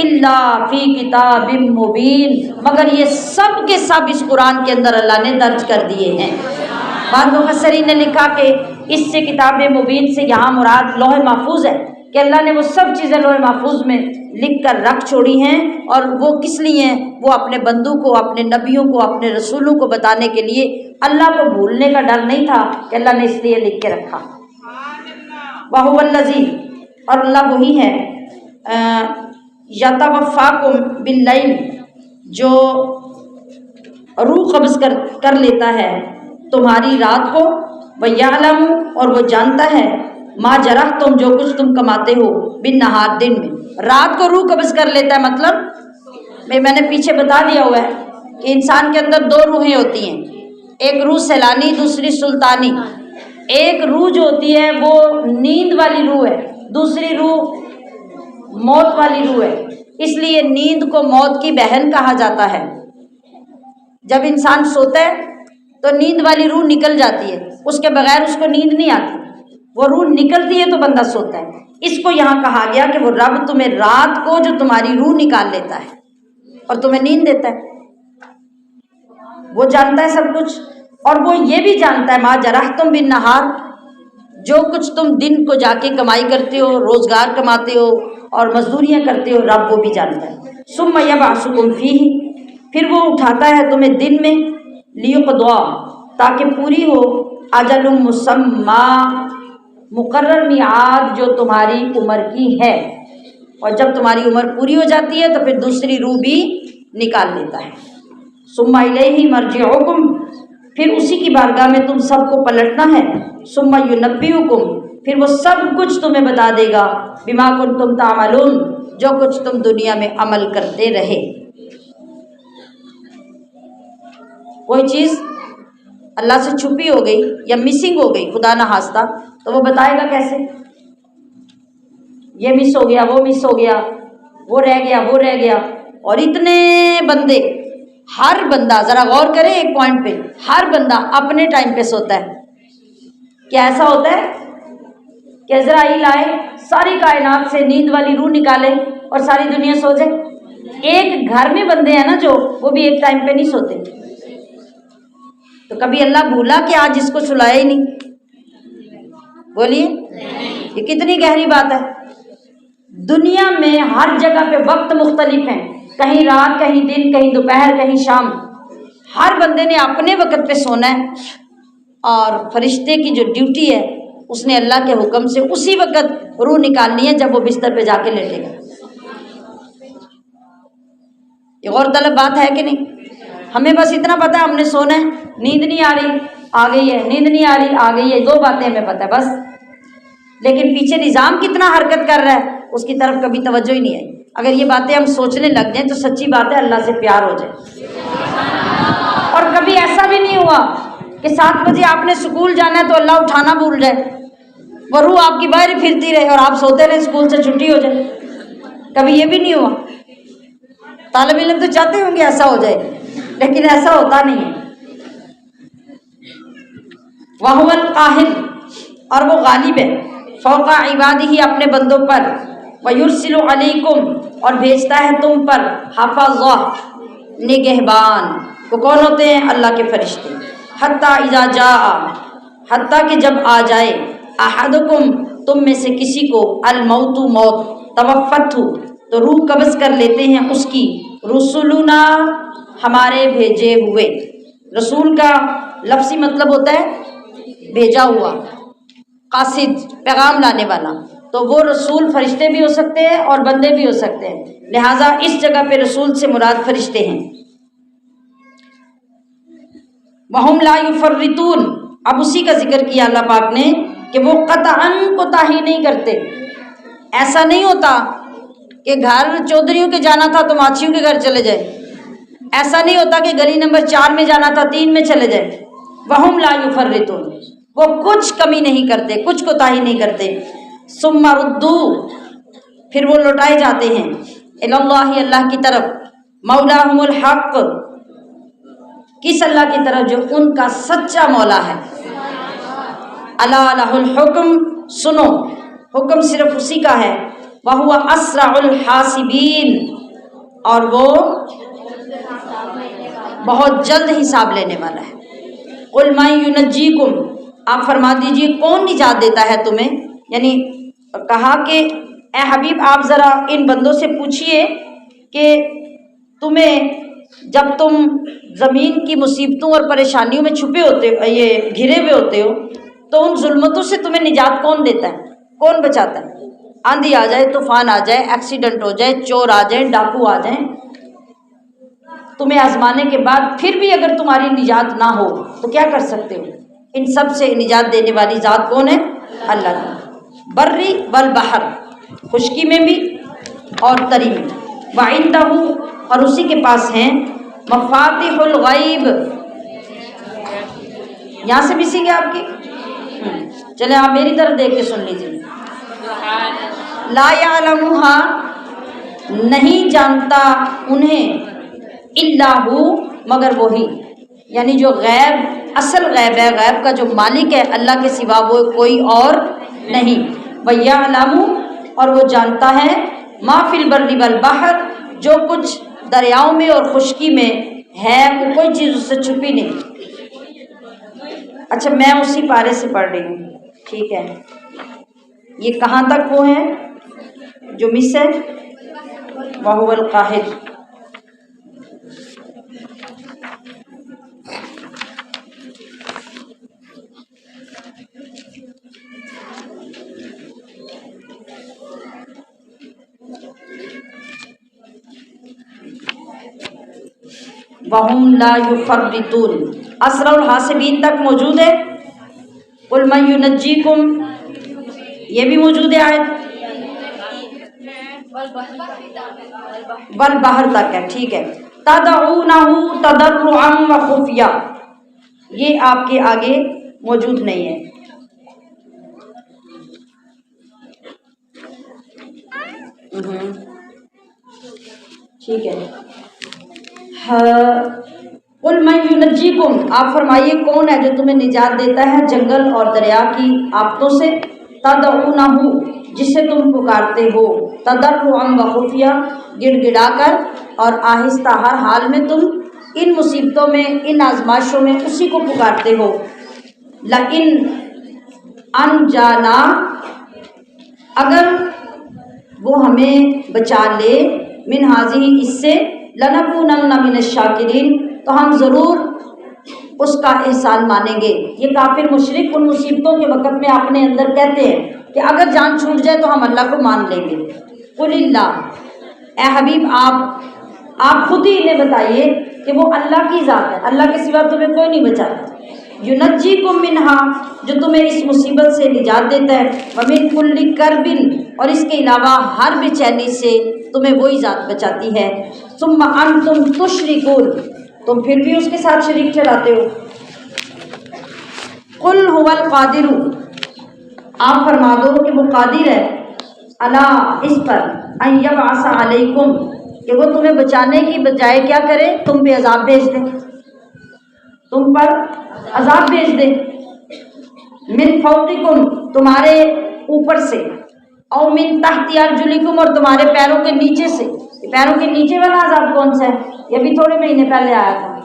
الا فی کتاب مبین مگر یہ سب کے سب اس قرآن کے اندر اللہ نے درج کر دیے ہیں. بعض مفسرین نے لکھا کہ اس سے کتاب مبین سے یہاں مراد لوح محفوظ ہے کہ اللہ نے وہ سب چیزیں لوح محفوظ میں لکھ کر رکھ چھوڑی ہیں. اور وہ کس لیے ہیں؟ وہ اپنے بندوں کو، اپنے نبیوں کو، اپنے رسولوں کو بتانے کے لیے. اللہ کو بھولنے کا ڈر نہیں تھا کہ اللہ نے اس لیے لکھ کے رکھا. وَهُوَ الَّذِي اور اللہ وہی ہے یتوفاکم باللیل جو روح قبض کر لیتا ہے تمہاری رات کو. وَيَعْلَمُ اور وہ جانتا ہے ما جرحتم جو کچھ تم کماتے ہو بالنہار دن میں. رات کو روح قبض کر لیتا ہے مطلب میں نے پیچھے بتا دیا ہوا ہے کہ انسان کے اندر دو روحیں ہوتی ہیں، ایک روح سیلانی دوسری سلطانی. ایک روح جو ہوتی ہے وہ نیند والی روح ہے، دوسری روح موت والی روح ہے. اس لیے نیند کو موت کی بہن کہا جاتا ہے. جب انسان سوتا ہے تو نیند والی روح نکل جاتی ہے، اس کے بغیر اس کو نیند نہیں آتی، وہ روح نکلتی ہے تو بندہ سوتا ہے۔ اس کو یہاں کہا گیا کہ وہ رب تمہیں رات کو جو تمہاری روح نکال لیتا ہے اور تمہیں نیند دیتا ہے، وہ جانتا ہے سب کچھ، اور وہ یہ بھی جانتا ہے ما جرحتم بالنہار، جو کچھ تم دن کو جا کے کمائی کرتے ہو، روزگار کماتے ہو اور مزدوریاں کرتے ہو، رب وہ بھی جانتا ہے۔ ثم یبعثکم فیہ، پھر وہ اٹھاتا ہے تمہیں دن میں، لیقضی، تاکہ پوری ہو، اجل مسمی، مقرر میعاد جو تمہاری عمر کی ہے، اور جب تمہاری عمر پوری ہو جاتی ہے تو پھر دوسری روح بھی نکال لیتا ہے۔ ثم الیہ مرجعکم، پھر اسی کی بارگاہ میں تم سب کو پلٹنا ہے۔ ثم ینبئکم، پھر وہ سب کچھ تمہیں بتا دے گا، بما کنتم تعملون، جو کچھ تم دنیا میں عمل کرتے رہے۔ کوئی چیز اللہ سے چھپی ہو گئی یا مسنگ ہو گئی خدا نہ خواستہ، تو وہ بتائے گا کیسے؟ یہ مس ہو گیا، وہ مس ہو گیا، وہ رہ گیا، وہ رہ گیا۔ اور اتنے بندے، ہر بندہ ذرا غور کرے ایک پوائنٹ پہ، ہر بندہ اپنے ٹائم پہ سوتا ہے۔ کیا ایسا ہوتا ہے کہ عزرائیل آئے، ساری کائنات سے نیند والی روح نکالے اور ساری دنیا سو جائے؟ ایک گھر میں بندے ہیں نا جو، وہ بھی ایک ٹائم پہ نہیں سوتے۔ تو کبھی اللہ بھولا کہ آج اس کو سلایا ہی نہیں؟ بولیے، یہ کتنی گہری بات ہے۔ دنیا میں ہر جگہ پہ وقت مختلف ہیں، کہیں رات، کہیں دن، کہیں دوپہر، کہیں شام۔ ہر بندے نے اپنے وقت پہ سونا ہے، اور فرشتے کی جو ڈیوٹی ہے اس نے اللہ کے حکم سے اسی وقت روح نکالنی ہے جب وہ بستر پہ جا کے لیٹے گا۔ یہ غور طلب بات ہے کہ نہیں؟ ہمیں بس اتنا پتہ ہے ہم نے سونا ہے، نیند نہیں آ رہی، آ گئی ہے، نیند نہیں آ رہی، آ گئی ہے، دو باتیں ہمیں پتہ ہے بس، لیکن پیچھے نظام کتنا حرکت کر رہا ہے اس کی طرف کبھی توجہ ہی نہیں آئی۔ اگر یہ باتیں ہم سوچنے لگ جائیں تو سچی بات ہے اللہ سے پیار ہو جائے۔ اور کبھی ایسا بھی نہیں ہوا کہ 7 بجے آپ نے اسکول جانا ہے تو اللہ اٹھانا بھول جائے، وہ روح آپ کی باہر پھرتی رہے اور آپ سوتے رہے، اسکول سے چھٹی ہو جائے۔ کبھی یہ بھی نہیں ہوا۔ طالب علم تو چاہتے ہوں گے ایسا ہو جائے، لیکن ایسا ہوتا نہیں ہے۔ وَهُوَ الْقَاهِرُ، اور وہ غالب ہے، فوق عبادہ، اپنے بندوں پر، وَيُرْسِلُ عَلَيْكُمْ، اور بھیجتا ہے تم پر، حفظہ، نگہبان۔ وہ کون ہوتے ہیں؟ اللہ کے فرشتے۔ حتیٰ اذا جاء، حتیٰ کہ جب آ جائے، احدکم، تم میں سے کسی کو، الموت، موت، توفتہ، تو روح قبض کر لیتے ہیں اس کی، رسولنا، ہمارے بھیجے ہوئے۔ رسول کا لفظی مطلب ہوتا ہے بھیجا ہوا، قاصد، پیغام لانے والا۔ تو وہ رسول فرشتے بھی ہو سکتے ہیں اور بندے بھی ہو سکتے ہیں، لہٰذا اس جگہ پہ رسول سے مراد فرشتے ہیں۔ وَهُمْ لَا يُفَرِّطُونَ، اب اسی کا ذکر کیا اللہ پاک نے کہ وہ قطعاً کوتاہی نہیں کرتے۔ ایسا نہیں ہوتا کہ گھر چودھریوں کے جانا تھا تو ماچھیوں کے گھر چلے جائے، ایسا نہیں ہوتا کہ گلی نمبر 4 میں جانا تھا 3 میں چلے جائے۔ وَهُمْ لَا يُفَرِّطُونَ، وہ کچھ کمی نہیں کرتے، کچھ کوتاہی نہیں کرتے۔ ثُمَّ رُدُّوا، پھر وہ لوٹائے جاتے ہیں، الی اللہ، اللہ کی طرف، مولاہم الحق، کس اللہ کی طرف؟ جو ان کا سچا مولا ہے۔ الا لہ الحکم، سنو، حکم صرف اسی کا ہے، وہو اسرع الحاسبین، اور وہ بہت جلد حساب لینے والا ہے۔ قل من ینجیکم، آپ فرما دیجئے کون نجات دیتا ہے تمہیں؟ یعنی کہا کہ اے حبیب آپ ذرا ان بندوں سے پوچھئے کہ تمہیں جب تم زمین کی مصیبتوں اور پریشانیوں میں چھپے ہوتے ہو، یہ گھرے ہوئے ہوتے ہو، تو ان ظلمتوں سے تمہیں نجات کون دیتا ہے، کون بچاتا ہے؟ آندھی آ جائے، طوفان آ جائے، ایکسیڈنٹ ہو جائے، چور آ جائیں، ڈاکو آ جائیں، تمہیں آزمانے کے بعد پھر بھی اگر تمہاری نجات نہ ہو تو کیا کر سکتے ہو؟ ان سب سے نجات دینے والی ذات کون ہے؟ اللہ تعالیٰ۔ بری والبحر، خشکی میں بھی اور تری میں، وعندہ، اور اسی کے پاس ہیں، مفاتیح الغیب، یہاں سے بھی سیکھیں آپ کی، چلیں آپ میری طرف دیکھ کے سن لیجیے۔ لا یعلمھا، نہیں جانتا انہیں، الا ہو مگر وہی، یعنی جو غیب اصل غیب ہے، غیب کا جو مالک ہے اللہ کے سوا وہ کوئی اور نہیں۔ وَيَعْلَمُ اور وہ جانتا ہے، ما فی البر والبحر جو کچھ دریاؤں میں اور خشکی میں ہے، وہ کوئی چیز اس سے چھپی نہیں۔ اچھا میں اسی پارے سے پڑھ رہی ہوں، ٹھیک ہے، یہ کہاں تک وہ ہے جو مس ہے؟ وَهُوَ الْقَاهِرُ۔ وَهُمْ لَا يُفَرِّطُونَ اسرع الحاسبین تک موجود ہے۔ قُلْ مَن يُنَجِّيكُمْ یہ بھی موجود ہے آیت، والبحر تک ہے، ٹھیک ہے۔ تَدْعُونَهُ تَضَرُّعًا وَخُفْيًا یہ آپ کے آگے موجود نہیں ہے۔ ٹھیک ہے، قُلْ مَن يُنَجِّيكُمْ آپ فرمائیے کون ہے جو تمہیں نجات دیتا ہے جنگل اور دریا کی آفتوں سے، تَدْعُونَهُ جسے تم پکارتے ہو، تَضَرُّعًا وَخُفْيًا گڑ گڑا کر اور آہستہ، ہر حال میں تم ان مصیبتوں میں، ان آزمائشوں میں اسی کو پکارتے ہو۔ لَئِنْ أَنْجَانَا اگر وہ ہمیں بچا لے، من هذه اس سے، لَنَكُونَنَّ مِنَ الشَّاكِرِينَ تو ہم ضرور اس کا احسان مانیں گے۔ یہ کافر مشرک ان مصیبتوں کے وقت میں اپنے اندر کہتے ہیں کہ اگر جان چھوٹ جائے تو ہم اللہ کو مان لیں گے۔ قُلِ اللَّهُ اے حبیب آپ خود ہی انہیں بتائیے کہ وہ اللہ کی ذات ہے، اللہ کے سوا تمہیں کوئی نہیں بچاتا۔ یُنَجِّیکُم مِّنْہا جو تمہیں اس مصیبت سے نجات دیتا ہے، وَمِن كُلِّ كَرْبٍ اور اس کے علاوہ ہر بے چینی سے تمہیں وہی ذات بچاتی ہے۔ ثُمَّ أَنْتُمْ تُشْرِكُونَ تم پھر بھی اس کے ساتھ شریک ٹھہراتے ہو۔ قُلْ هُوَ الْقَادِرُ آپ فرما دو کہ وہ قادر ہے، اللہ اس پر، أَن يَبْعَثَ عَلَيْكُمْ کہ وہ تمہیں بچانے کی بجائے کیا کرے، تم پہ عذاب بھیج دے، تم پر عذاب بھیج دے، من فوقکم تمہارے اوپر سے، او من تحت ارجلکم اور تمہارے پیروں کے نیچے سے۔ پیروں کے نیچے والا عذاب کون سا ہے؟ یہ بھی تھوڑے مہینے پہلے آیا تھا،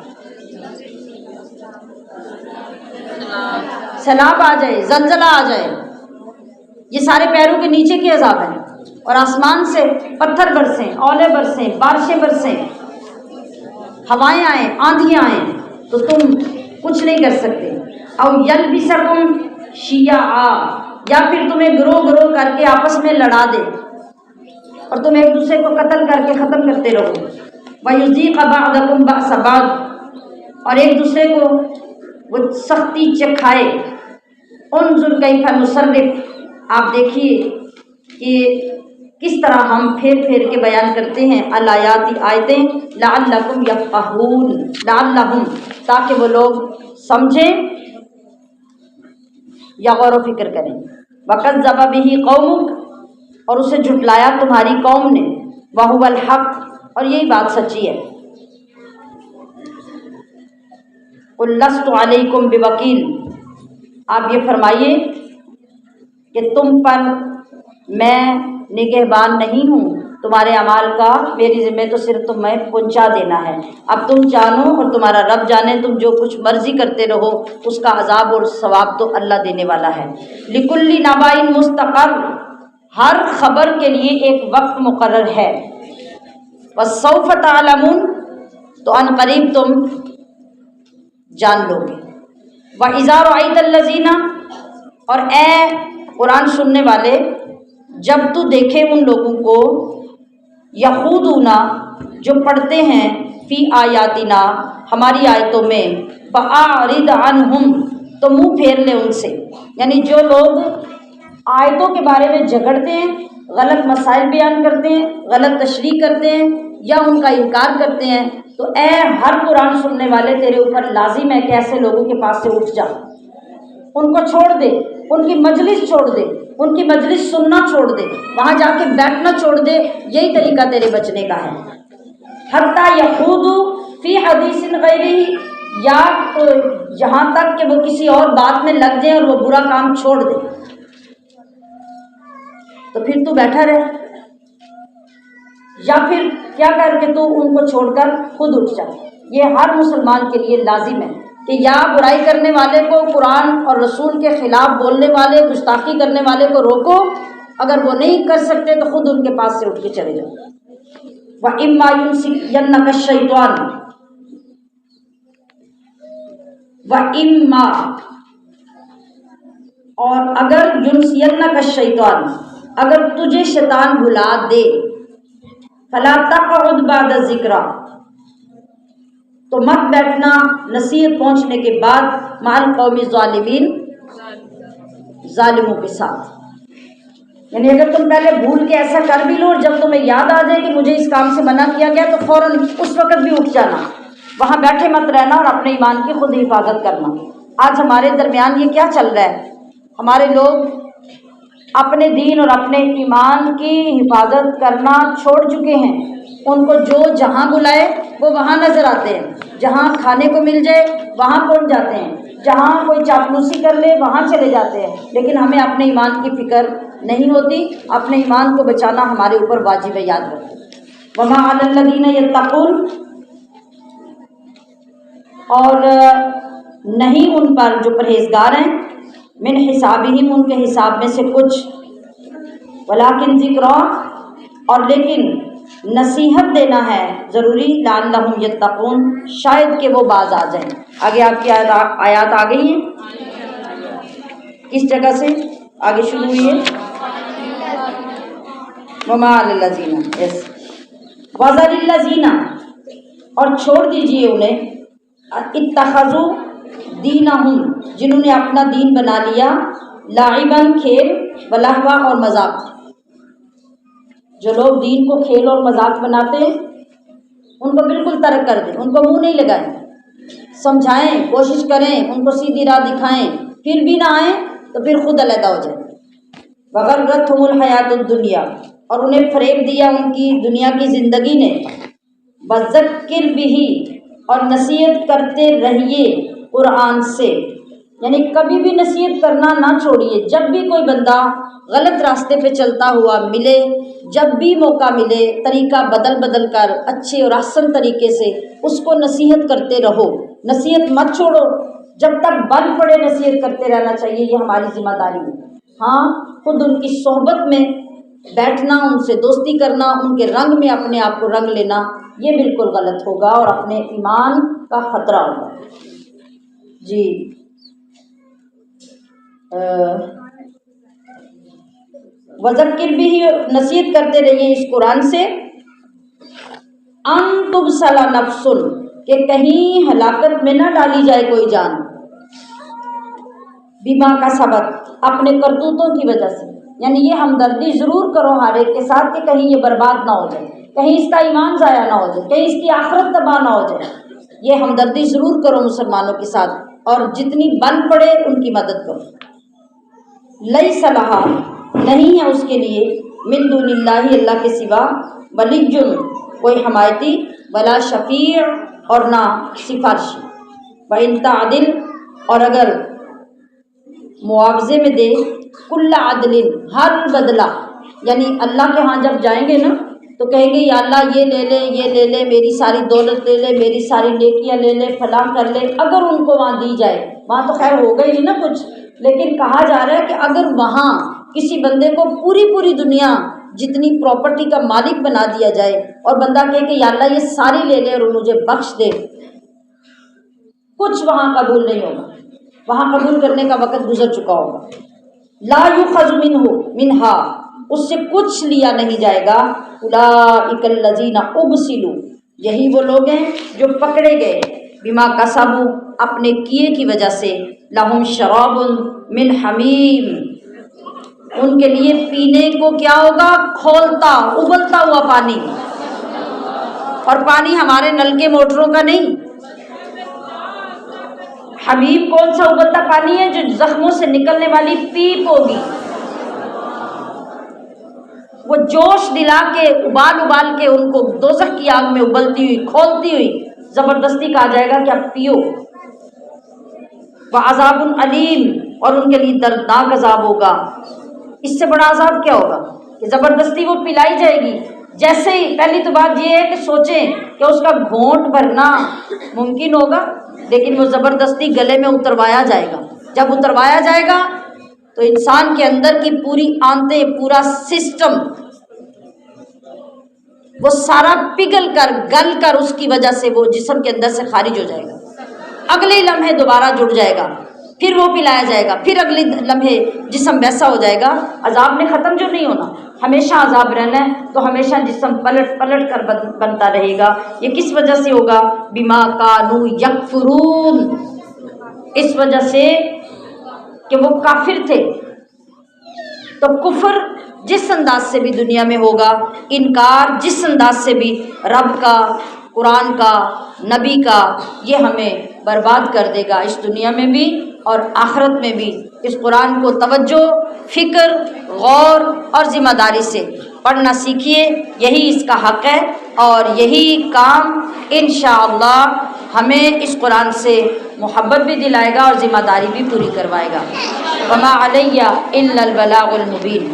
سیلاب آ جائے، زلزلہ آ جائے، یہ سارے پیروں کے نیچے کے عذاب ہیں۔ اور آسمان سے پتھر برسیں، اولے برسیں، بارشیں برسیں، ہوائیں آئیں، آندھیاں آئیں تو تم کچھ نہیں کر سکتے۔ او یلبسکم شیعا یا پھر تمہیں گروہ گروہ کر کے آپس میں لڑا دے اور تم ایک دوسرے کو قتل کر کے ختم کرتے رہو۔ وَيُذِيقَ بَعْضَكُمْ بَأْسَ بَعْضٍ اور ایک دوسرے کو وہ سختی چکھائے۔ انظر کیف نصرف آپ دیکھیے کہ کس طرح ہم پھیر پھیر کے بیان کرتے ہیں، الآیات آیتیں، لعلکم یفقہون لعلہم تاکہ وہ لوگ سمجھیں یا غور و فکر کریں۔ وَكَذَّبَ بِهِ قَوْمُكَ اور اسے جھٹلایا تمہاری قوم نے، وَهُوَ الْحَقُّ اور یہی بات سچی ہے۔ قُلْ لَسْتُ عَلَيْكُمْ بِوَكِيلٍ آپ یہ فرمائیے کہ تم پر میں نگہبان نہیں ہوں، تمہارے اعمال کا میری ذمہ تو صرف تمہیں پہنچا دینا ہے۔ اب تم جانو اور تمہارا رب جانے، تم جو کچھ مرضی کرتے رہو، اس کا عذاب اور ثواب تو اللہ دینے والا ہے۔ لِكُلِّ نَبَإٍ مُسْتَقَرٌّ ہر خبر کے لیے ایک وقت مقرر ہے۔ وَسَوْفَ تَعْلَمُونَ تو ان قریب تم جان لو گے۔ وَإِذَا رَأَيْتَ الَّذِينَ اور اے قرآن سننے والے جب تو دیکھے ان لوگوں کو، یخوضون جو پڑھتے ہیں، فی آیاتنا ہماری آیتوں میں، فَأَعْرِضْ عَنْهُمْ تو منہ پھیر لے ان سے، یعنی جو لوگ آیتوں کے بارے میں جھگڑتے ہیں، غلط مسائل بیان کرتے ہیں، غلط تشریح کرتے ہیں یا ان کا انکار کرتے ہیں، تو اے ہر قرآن سننے والے تیرے اوپر لازم ہے کہ ایسے لوگوں کے پاس سے اٹھ جا، ان کو چھوڑ دے، ان کی مجلس چھوڑ دے، ان کی مجلس سننا چھوڑ دے، وہاں جا کے بیٹھنا چھوڑ دے، یہی طریقہ تیرے بچنے کا ہے۔ حتیٰ یخوضوا فی حدیث غیرہ، یا یہاں تک کہ وہ کسی اور بات میں لگ جائیں اور وہ برا کام چھوڑ دیں، تو پھر تو بیٹھا رہے، یا پھر کیا کر کے تو ان کو چھوڑ کر خود اٹھ جائے۔ یہ ہر مسلمان کے لیے لازم ہے کہ یا برائی کرنے والے کو، قرآن اور رسول کے خلاف بولنے والے، گستاخی کرنے والے کو روکو، اگر وہ نہیں کر سکتے تو خود ان کے پاس سے اٹھ کے چلے جاؤ۔ وَإِمَّا يُنْسِيَنَّكَ الشَّيْطَانُ، وَإِمَّا، اور اگر يُنْسِيَنَّكَ الشَّيْطَانُ، اگر تجھے شیطان بھلا دے، فَلَا تَقْعُدْ بَعْدَ الذِّكْرَىٰ، تو مت بیٹھنا نصیحت پہنچنے کے بعد، مع القوم الظالمین، ظالموں کے ساتھ۔ یعنی اگر تم پہلے بھول کے ایسا کر بھی لو اور جب تمہیں یاد آ جائے کہ مجھے اس کام سے منع کیا گیا تو فوراً اس وقت بھی اٹھ جانا، وہاں بیٹھے مت رہنا اور اپنے ایمان کی خود حفاظت کرنا۔ آج ہمارے درمیان یہ کیا چل رہا ہے؟ ہمارے لوگ اپنے دین اور اپنے ایمان کی حفاظت کرنا چھوڑ چکے ہیں۔ ان کو جو جہاں بلائے وہ وہاں نظر آتے ہیں، جہاں کھانے کو مل جائے وہاں پہنچ جاتے ہیں، جہاں کوئی چاپلوسی کر لے وہاں چلے جاتے ہیں، لیکن ہمیں اپنے ایمان کی فکر نہیں ہوتی۔ اپنے ایمان کو بچانا ہمارے اوپر واجب ہے، یاد رکھیں۔ وَمَا عَلَى الَّذِينَ يَتَّقُونَ، اور نہیں ان پر جو پرہیزگار ہیں، من حسابہم، ان کے حساب میں سے کچھ، ولیکن ذکرہ، اور لیکن نصیحت دینا ہے ضروری، لعلہم یتقون، شاید کہ وہ باز آ جائیں۔ آگے آپ کی آیات آ گئی ہیں، کس جگہ سے آگے شروع ہوئی ہے؟ وَمَا عَلَى الَّذِينَ، یس، وَذَرِ الَّذِينَ، اور چھوڑ دیجئے انہیں، اتخذوا دینہم، جنہوں نے اپنا دین بنا لیا، لاعباً، کھیل، ولہوا، اور مذاق۔ جو لوگ دین کو کھیل اور مذاق بناتے ہیں ان کو بالکل ترک کر دیں، ان کو منہ نہیں لگائیں، سمجھائیں، کوشش کریں، ان کو سیدھی راہ دکھائیں، پھر بھی نہ آئیں تو پھر خود علیحدہ ہو جائیں۔ وغرتہم الحیات الدنیا، اور انہیں فریب دیا ان کی دنیا کی زندگی نے، وذکر بہ، اور نصیحت کرتے رہیے قرآن سے، یعنی کبھی بھی نصیحت کرنا نہ چھوڑیے۔ جب بھی کوئی بندہ غلط راستے پہ چلتا ہوا ملے، جب بھی موقع ملے، طریقہ بدل کر اچھے اور احسن طریقے سے اس کو نصیحت کرتے رہو، نصیحت مت چھوڑو، جب تک بن پڑے نصیحت کرتے رہنا چاہیے، یہ ہماری ذمہ داری ہے۔ ہاں، خود ان کی صحبت میں بیٹھنا، ان سے دوستی کرنا، ان کے رنگ میں اپنے آپ کو رنگ لینا، یہ بالکل غلط ہوگا اور اپنے ایمان کا خطرہ ہوگا۔ جی، وذکر بھی، نصیحت کرتے رہیے اس قرآن سے، ان تبصل نفس، کہ کہیں ہلاکت میں نہ ڈالی جائے کوئی جان، بما کا سبب، اپنے کرتوتوں کی وجہ سے، یعنی یہ ہمدردی ضرور کرو ہر ایک کے ساتھ کہ کہیں یہ برباد نہ ہو جائے، کہیں اس کا ایمان ضائع نہ ہو جائے، کہیں اس کی آخرت تباہ نہ ہو جائے، یہ ہمدردی ضرور کرو مسلمانوں کے ساتھ، اور جتنی بن پڑے ان کی مدد کرو۔ لیس لہا، نہیں ہے اس کے لیے، من دون اللہ، اللہ کے سوا، ولی، کوئی حمایتی، ولا شفیع، اور نہ سفارشی، وَإِن تعدل، اور اگر معاوضے میں دے، کل عدل، ہر بدلہ، یعنی اللہ کے ہاں جب جائیں گے نا تو کہیں گے یا اللہ یہ لے لے، یہ لے لے، میری ساری دولت لے لے، میری ساری نیکیاں لے لے، فلاں کر لے، اگر ان کو وہاں دی جائے، وہاں تو خیر ہوگا ہی نہیں نا کچھ، لیکن کہا جا رہا ہے کہ اگر وہاں کسی بندے کو پوری دنیا جتنی پراپرٹی کا مالک بنا دیا جائے اور بندہ کہے کہ یا اللہ یہ ساری لے لے اور مجھے بخش دے، کچھ وہاں قبول نہیں ہوگا، وہاں قبول کرنے کا وقت گزر چکا ہوگا۔ لا یؤخذ منہا، اس سے کچھ لیا نہیں جائے گا۔ اولئک الذین ابسلوا، یہی وہ لوگ ہیں جو پکڑے گئے، بما کسبوا، اپنے کیے کی وجہ سے، لہم شراب من حمیم، ان کے لیے پینے کو کیا ہوگا؟ کھولتا ابلتا ہوا پانی، اور پانی ہمارے نل کے موٹروں کا نہیں۔ حمیم کون سا ابلتا پانی ہے؟ جو زخموں سے نکلنے والی پیپ ہوگی، وہ جوش دلا کے ابال کے ان کو دوزخ کی آگ میں ابلتی ہوئی کھولتی ہوئی زبردستی کہا جائے گا کہ اب پیو، وعذاب علیم، اور ان کے لیے دردناک عذاب ہوگا۔ اس سے بڑا عذاب کیا ہوگا کہ زبردستی وہ پلائی جائے گی۔ جیسے ہی پہلی تو بات یہ ہے کہ سوچیں کہ اس کا گھونٹ بھرنا ممکن ہوگا، لیکن وہ زبردستی گلے میں اتروایا جائے گا۔ جب اتروایا جائے گا تو انسان کے اندر کی پوری آنتیں، پورا سسٹم، وہ سارا پگھل کر گل کر اس کی وجہ سے وہ جسم کے اندر سے خارج ہو جائے گا۔ اگلے لمحے دوبارہ جڑ جائے گا، پھر وہ پلایا جائے گا، پھر اگلے لمحے جسم ویسا ہو جائے گا۔ عذاب نے ختم جو نہیں ہونا، ہمیشہ عذاب رہنا ہے، تو ہمیشہ جسم پلٹ پلٹ کر بنتا رہے گا۔ یہ کس وجہ سے ہوگا؟ بما کانوا یکفرون، اس وجہ سے کہ وہ کافر تھے۔ تو کفر جس انداز سے بھی دنیا میں ہوگا، انکار جس انداز سے بھی رب کا، قرآن کا، نبی کا، یہ ہمیں برباد کر دے گا، اس دنیا میں بھی اور آخرت میں بھی۔ اس قرآن کو توجہ، فکر، غور اور ذمہ داری سے پڑھنا سیکھیے، یہی اس کا حق ہے، اور یہی کام انشاءاللہ ہمیں اس قرآن سے محبت بھی دلائے گا اور ذمہ داری بھی پوری کروائے گا۔ وما علیہ الا البلاغ المبین۔